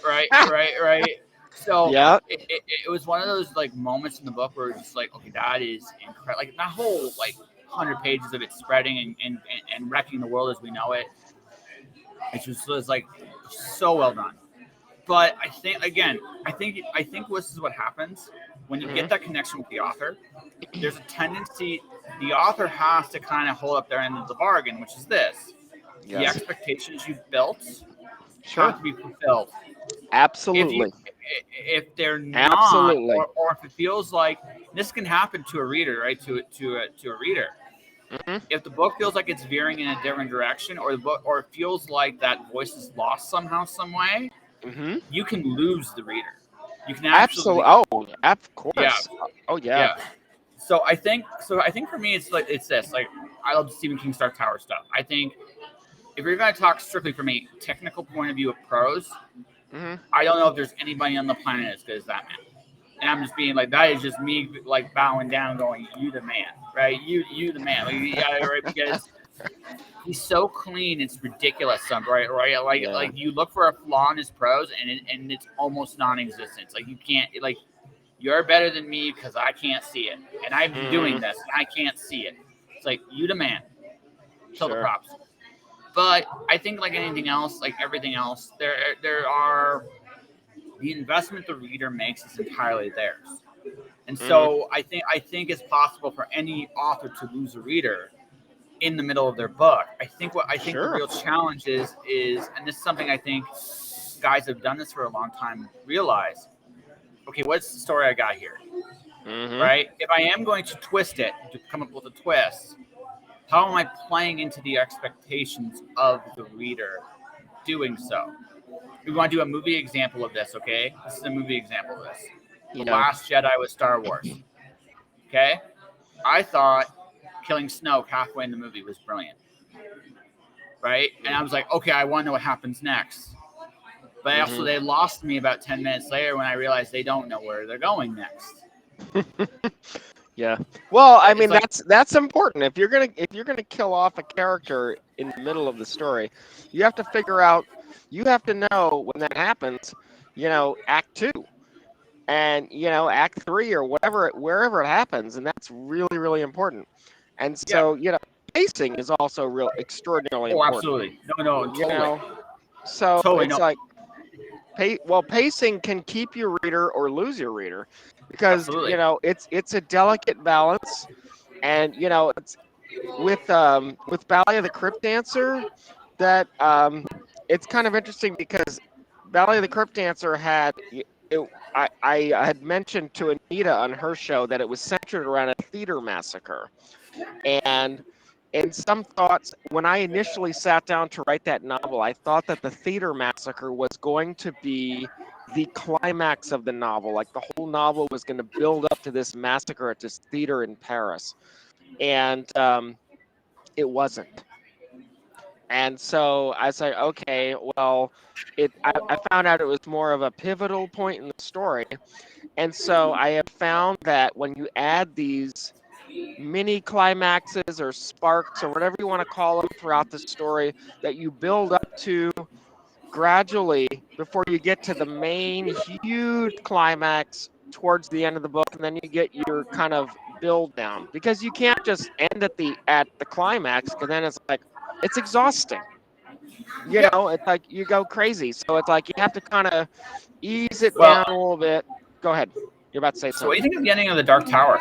Right. So Yeah. it was one of those like moments in the book where it's just like, okay, that is incredible. Like that whole like 100 pages of it spreading and wrecking the world as we know it. It just was like so well done. But I think again, I think this is what happens when you get that connection with the author. There's a tendency the author has to kind of hold up their end of the bargain, which is this: the Yes. expectations you've built Sure. have to be fulfilled. Absolutely. If they're not, Absolutely. or if it feels like this can happen to a reader, right? To a reader, Hmm. if the book feels like it's veering in a different direction, or the book, or it feels like that voice is lost somehow, some way, Hmm. you can lose the reader. You can Absolutely. actually, Oh, of yeah, course. Oh, yeah. yeah. So I think for me, it's this. Like I love Stephen King Dark Tower stuff. I think if you're going to talk strictly from a technical point of view of prose, Hmm. I don't know if there's anybody on the planet as good as that man. And I'm just being like, that is just me like bowing down, going, "You the man, right? You the man." Like, yeah, right, because he's so clean, it's ridiculous. Right. Yeah. Like you look for a flaw in his prose, and it's almost non-existent. Like you can't like you're better than me because I can't see it, and I'm Hmm. doing this, and I can't see it. It's like you the man. Kill the Sure. props. But I think like anything else, like everything else, there are the investment the reader makes is entirely theirs. And Hmm. so I think it's possible for any author to lose a reader in the middle of their book. I think the Sure. real challenge is and this is something I think guys have done this for a long time realize, okay, what's the story I got here? Hmm. Right? If I am going to twist it to come up with a twist, how am I playing into the expectations of the reader doing so? We want to do a movie example of this, okay? This is a movie example of this. The Yeah. Last Jedi was Star Wars. Okay? I thought killing Snoke halfway in the movie was brilliant. Right? And I was like, okay, I want to know what happens next. But also, Hmm. they lost me about 10 minutes later when I realized they don't know where they're going next. Yeah. Well, I It's mean like, that's important. If you're gonna kill off a character in the middle of the story, you have to figure out. You have to know when that happens. Act two, and Act three, or whatever, wherever it happens, and that's really really important. And yeah. so pacing is also real extraordinarily Oh, important. absolutely. No, You totally. know, so Totally, it's no. like pacing can keep your reader or lose your reader because Absolutely. it's a delicate balance, and it's with Ballet of the Crypt Dancer that it's kind of interesting because Ballet of the Crypt Dancer I had mentioned to Anita on her show that it was centered around a theater massacre, and in some thoughts, when I initially sat down to write that novel, I thought that the theater massacre was going to be the climax of the novel. Like the whole novel was going to build up to this massacre at this theater in Paris. And it wasn't. And so I was like, okay, well, I found out it was more of a pivotal point in the story. And so I have found that when you add these mini climaxes or sparks or whatever you want to call them throughout the story that you build up to gradually before you get to the main huge climax towards the end of the book, and then you get your kind of build down, because you can't just end at the climax, because then it's like it's exhausting. Yeah. It's like you go crazy. So it's like you have to kind of ease it down Well, a little bit. Go ahead. You're about to say So what do you something. think of the ending of the Dark Tower?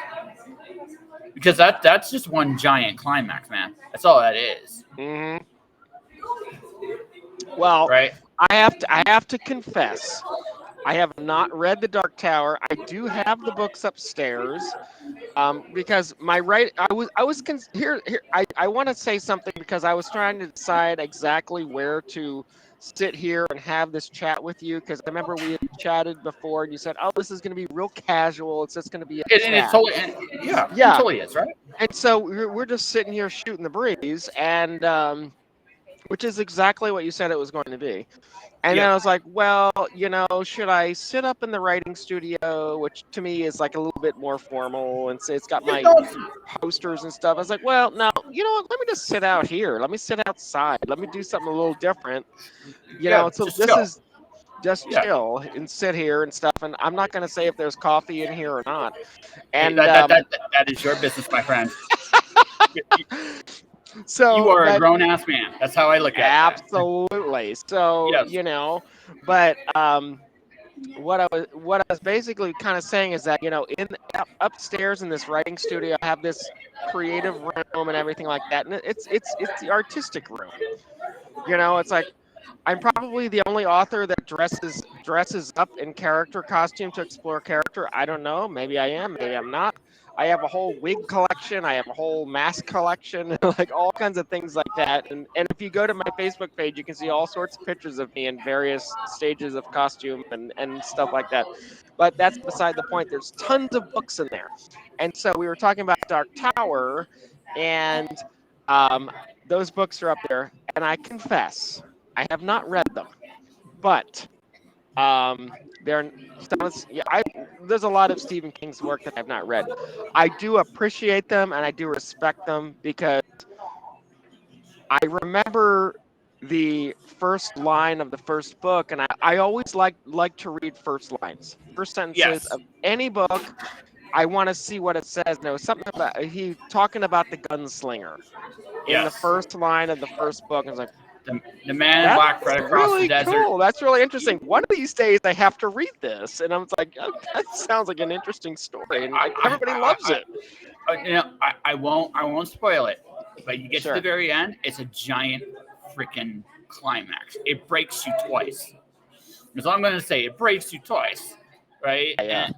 Because that's just one giant climax, man. That's all that is, Hmm. Well, right? I have to confess, I have not read The Dark Tower. I do have the books upstairs. Because here I want to say something because I was trying to decide exactly where to sit here and have this chat with you because I remember we had chatted before and you said, "Oh, this is going to be real casual. It's just going to be a And it's chat." totally, yeah, it Yeah, totally is, right? and so we're just sitting here shooting the breeze, and which is exactly what you said it was going to be. And then Yep. I was like, well, should I sit up in the writing studio, which to me is like a little bit more formal, and say it's got Yeah, my no, posters and stuff. I was like, well, no, you know what? Let me just sit out here. Let me sit outside. Let me do something a little different. yeah, So just this chill. is just Yeah. chill and sit here and stuff. And I'm not going to say if there's coffee in here or not. Hey, And that is your business, my friend. You so, are a but grown ass man. That's how I look at that. absolutely. So, Yes. but what I was basically kind of saying is that in upstairs in this writing studio, I have this creative room and everything like that, and it's the artistic room. It's like I'm probably the only author that dresses up in character costume to explore character. I don't know. Maybe I am. Maybe I'm not. I have a whole wig collection. I have a whole mask collection, like all kinds of things like that. And if you go to my Facebook page, you can see all sorts of pictures of me in various stages of costume and stuff like that. But that's beside the point. There's tons of books in there. And so we were talking about Dark Tower, and um, those books are up there. And I confess, I have not read them, but they're yeah, there's a lot of Stephen King's work that I've not read. I do appreciate them and I do respect them because I remember the first line of the first book, and I always like to read first lines, first sentences Yes. of any book. I want to see what it says. And there was something about he talking about the gunslinger in the Yes. first line of the first book. I was like, The man in that's black right across the really desert. cool. That's really interesting. One of these days, I have to read this, and I was like, oh, that sounds like an interesting story, and like everybody loves it. I won't spoil it, but you get to the Sure. very end, it's a giant freaking climax. It breaks you twice. That's all I'm gonna say. It breaks you twice, right? Yeah.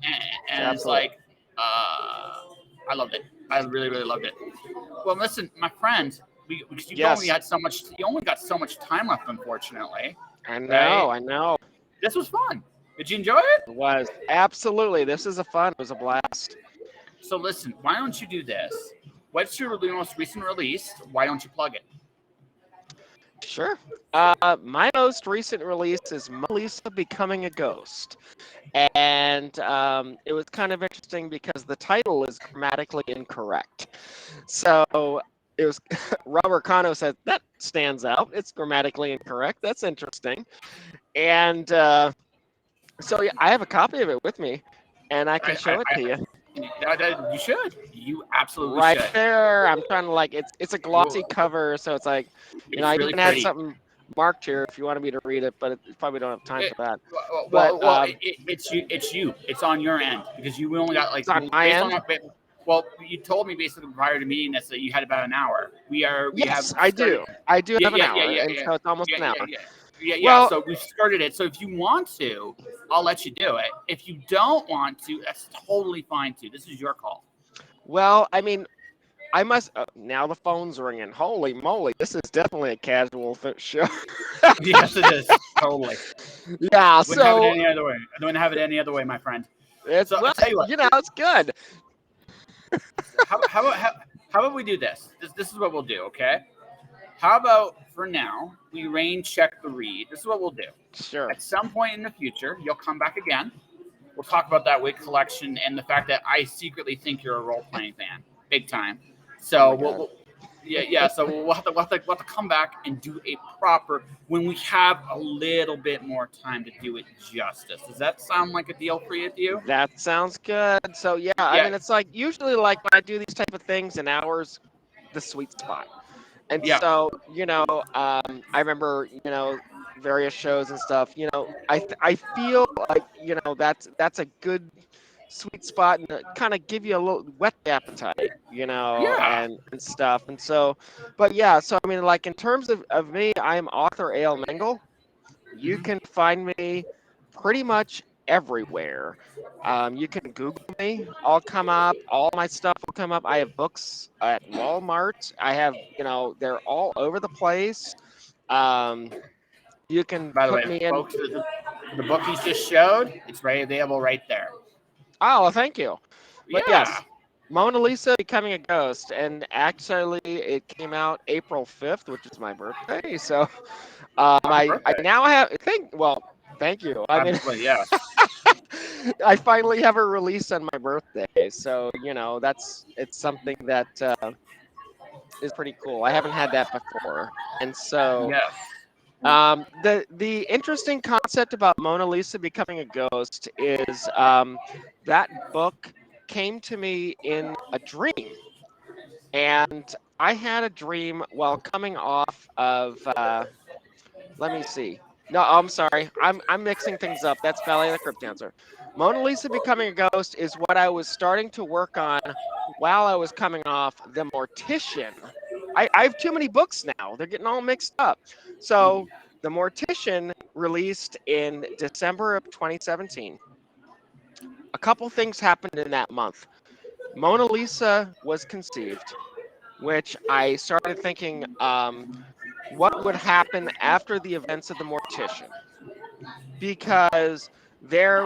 And it's Absolutely. like, I loved it. I really, really loved it. Well, listen, my friend, because Yes. you only got so much time left, unfortunately, I right? know. I know. This was fun. Did you enjoy it? It was absolutely. This is a fun. It was a blast. So listen, why don't you do this? What's your most recent release? Why don't you plug it? Sure. My most recent release is Mona Lisa Becoming a Ghost. And it was kind of interesting because the title is grammatically incorrect. So it was Robert Cano said that stands out. It's grammatically incorrect. That's interesting. And so yeah, I have a copy of it with me, and I can show it to you You should. You absolutely right should. there. I'm trying to like it's a glossy Well, cover, so it's like it's I really even had pretty. something marked here if you wanted me to read it, but probably don't have time It, for that. But it's you. It's you. It's on your end because you only got it's on my based on end. well, you told me basically prior to meeting this that you had about an hour. We have Yes, I started. do. I do Yeah, have an yeah, yeah, hour, yeah, and yeah, so it's almost yeah, an yeah, hour. yeah. Yeah, yeah. Well, So we've started it. So if you want to, I'll let you do it. If you don't want to, that's totally fine too. This is your call. I mean, I must. Now the phone's ringing. Holy moly! This is definitely a casual show. Yes, it is. Totally. Yeah. Wouldn't have it So any other way. I wouldn't have it any other way, my friend. it's So I tell you what. it's good. How about we do this? This is what we'll do. Okay. How about for now we rain check the read? This is what we'll do. Sure. At some point in the future, you'll come back again. We'll talk about that wig collection and the fact that I secretly think you're a role playing fan, big time. Oh So my god. yeah. So we'll have to come back and do a proper when we have a little bit more time to do it justice. Does that sound like a deal for you? That sounds good. So yeah, I Yeah, mean, it's like usually like when I do these type of things, an hour's the sweet spot. And yeah, so, I remember, various shows and stuff. I feel like, that's a good sweet spot and kind of give you a little whet the appetite, Yeah. and stuff. And so, but yeah, so I mean, like in terms of me, I'm author A.L. Mengel. You can find me pretty much everywhere. You can Google me. I'll come up. All my stuff will come up. I have books at Walmart. I have, they're all over the place. Um, you can By the put way, me in. folks, the book he just showed, it's right available right there. Oh, well, thank you. But Yeah. yes, Mona Lisa Becoming a Ghost. And actually, it came out April 5th, which is my birthday. So Happy I birthday. now have, well, thank you. I mean, Well, yeah. I finally have a release on my birthday. So, it's something that is pretty cool. I haven't had that before. And so Yes. the interesting concept about Mona Lisa Becoming a Ghost is that book came to me in a dream. And I had a dream while coming off of let me see. No, I'm sorry. I'm mixing things up. That's Ballet of the Crypt Dancer. Mona Lisa Becoming a Ghost is what I was starting to work on while I was coming off The Mortician. I have too many books now. They're getting all mixed up. So The Mortician released in December of 2017. A couple things happened in that month. Mona Lisa was conceived, which I started thinking, what would happen after the events of The Mortician? Because there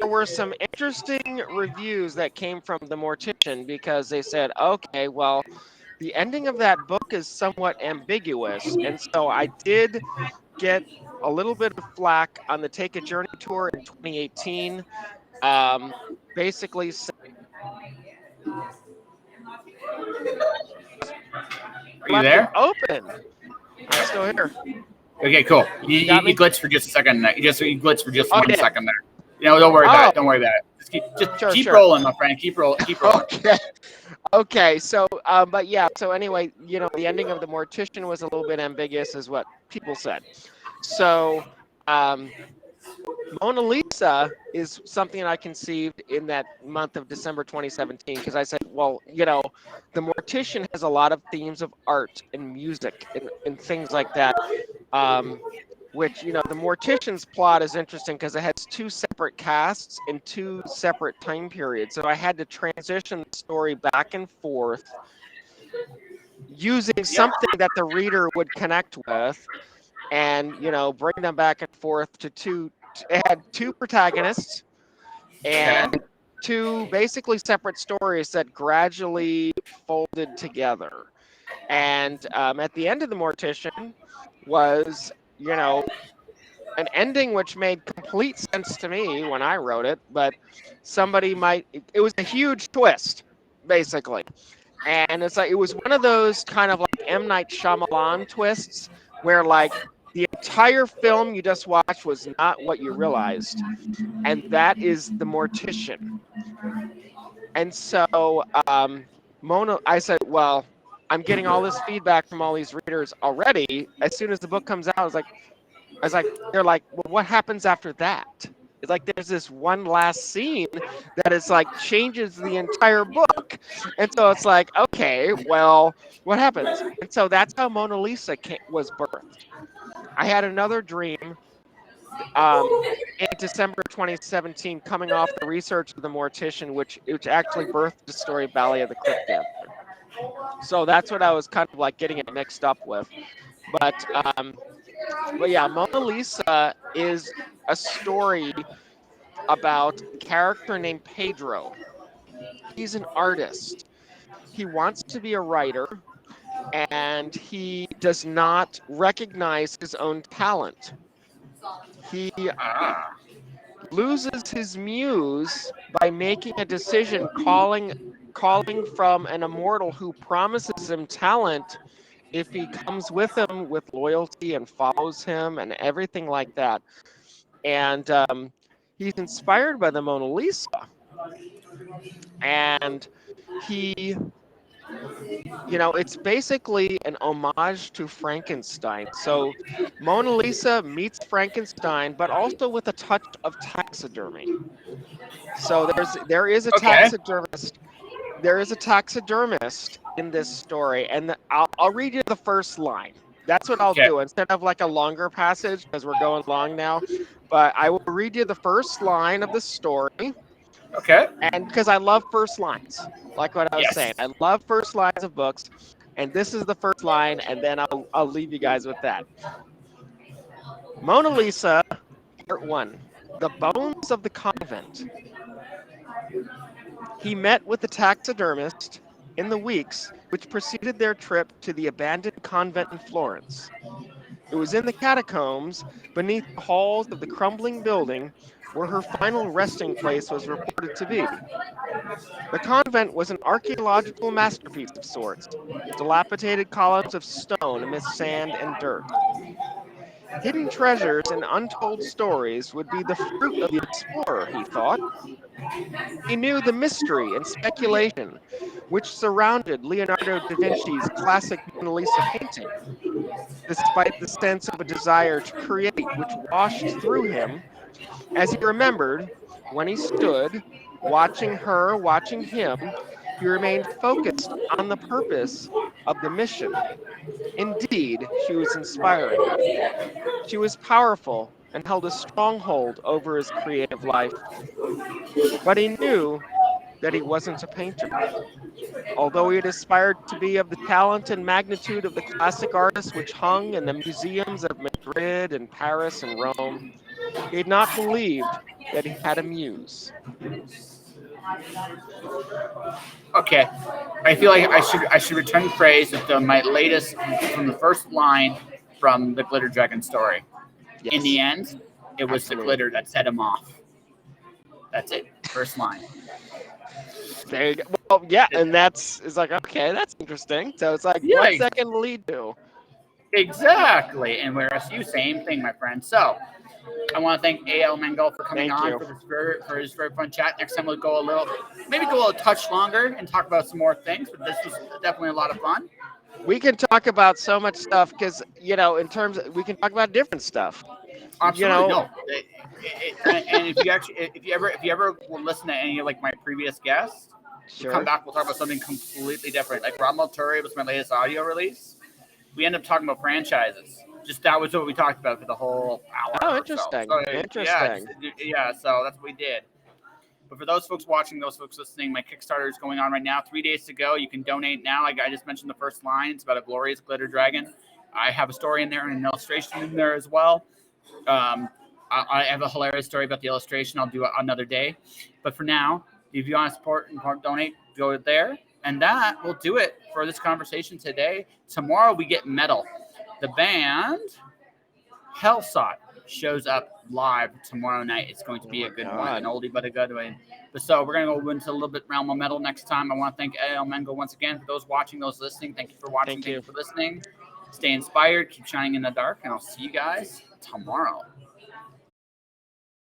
were some interesting reviews that came from The Mortician, because they said, okay, well, the ending of that book is somewhat ambiguous. And so I did get a little bit of flack on the Take a Journey tour in 2018. Um, basically Are you left it there? open. I'm still here. Okay, cool. You got You me? glitched for just a second. You glitched for just Oh, I one did. second there. Don't worry about Oh, it. Don't worry about it. Just sure, keep sure. rolling, my friend. Keep rolling. Okay. Okay. So, but yeah. So anyway, the ending of The Mortician was a little bit ambiguous, is what people said. So, um, Mona Lisa is something I conceived in that month of December 2017, because I said, well, The Mortician has a lot of themes of art and music and things like that. Which, The Mortician's plot is interesting because it has two separate casts in two separate time periods. So I had to transition the story back and forth using Yep. something that the reader would connect with, and, bring them back and forth to it had two protagonists Okay. and two basically separate stories that gradually folded together. And at the end of The Mortician was, an ending which made complete sense to me when I wrote it, but it was a huge twist, basically. And it's like, it was one of those kind of like M. Night Shyamalan twists where, like, the entire film you just watched was not what you realized. And that is The Mortician. And so, I said, well, I'm getting all this feedback from all these readers already. As soon as the book comes out, they're like, well, what happens after that? It's like there's this one last scene that is like changes the entire book. And so it's like, okay, well, what happens? And so that's how Mona Lisa was birthed. I had another dream in December 2017, coming off the research of The Mortician, which actually birthed the story Ballet of the Crypt Dancer. So that's what I was kind of like getting it mixed up with. But yeah, Mona Lisa is a story about a character named Pedro. He's an artist. He wants to be a writer, and he does not recognize his own talent. He Ah. loses his muse by making a decision, calling from an immortal who promises him talent if he comes with him with loyalty and follows him and everything like that. And he's inspired by the Mona Lisa, and he It's basically an homage to Frankenstein. So Mona Lisa meets Frankenstein, but also with a touch of taxidermy. So there is a Okay. taxidermist. There is a taxidermist in this story, and I'll read you the first line. That's what I'll Okay. do instead of like a longer passage because we're going long now. But I will read you the first line of the story, Okay. and because I love first lines, like what I was saying, Yes. I love first lines of books, and this is the first line, and then I'll leave you guys with that. Mona Lisa, Part One: The Bones of the Convent. He met with the taxidermist in the weeks which preceded their trip to the abandoned convent in Florence. It was in the catacombs beneath the halls of the crumbling building where her final resting place was reported to be. The convent was an archaeological masterpiece of sorts, dilapidated columns of stone amidst sand and dirt. Hidden treasures and untold stories would be the fruit of the explorer, he thought. He knew the mystery and speculation which surrounded Leonardo da Vinci's classic Mona Lisa painting, despite the sense of a desire to create which washed through him as he remembered when he stood watching her, watching him. He remained focused on the purpose of the mission. Indeed, she was inspiring. She was powerful and held a stronghold over his creative life, but he knew that he wasn't a painter. Although he had aspired to be of the talent and magnitude of the classic artist which hung in the museums of Madrid and Paris and Rome, he had not believed that he had a muse. Okay. I feel like I should return praise with my latest from the first line from the Glitter Dragon story. In the Yes, end, it was the absolutely. glitter that set him off. That's it. First line. There you go. Well, yeah, and that's it's like okay, that's interesting. So it's like, Yeah, what's that going to lead to? exactly. And whereas you, same thing, my friend. So I want to thank AL Mengel for coming Thank on you. for his very fun chat. Next time we'll go a little, maybe go a touch longer and talk about some more things. But this was definitely a lot of fun. We can talk about so much stuff because in terms of, we can talk about different stuff. You Absolutely know, no. And if you ever will listen to any of like my previous guests, we'll come sure. back. We'll talk about something completely different. Like Rob Multuri was my latest audio release. We end up talking about franchises. Just that was what we talked about for the whole hour Oh, or so. interesting. So yeah, Interesting. yeah. So that's what we did. But for those folks watching, those folks listening, my Kickstarter is going on right now. 3 days to go. You can donate now. Like I just mentioned, the first line. It's about a glorious glitter dragon. I have a story in there and an illustration in there as well. Um, I have a hilarious story about the illustration. I'll do it another day. But for now, if you want to support and donate, go there. And that will do it for this conversation today. Tomorrow we get metal. The band Hellsought shows up live tomorrow night. It's going to Oh be a my good one, an God. oldie but a good one. But so we're gonna go into a little bit realm of metal next time. I want to thank El Mengo once again for those watching, those listening. Thank you for watching. Thank Thank you. you for listening. Stay inspired. Keep shining in the dark, and I'll see you guys tomorrow.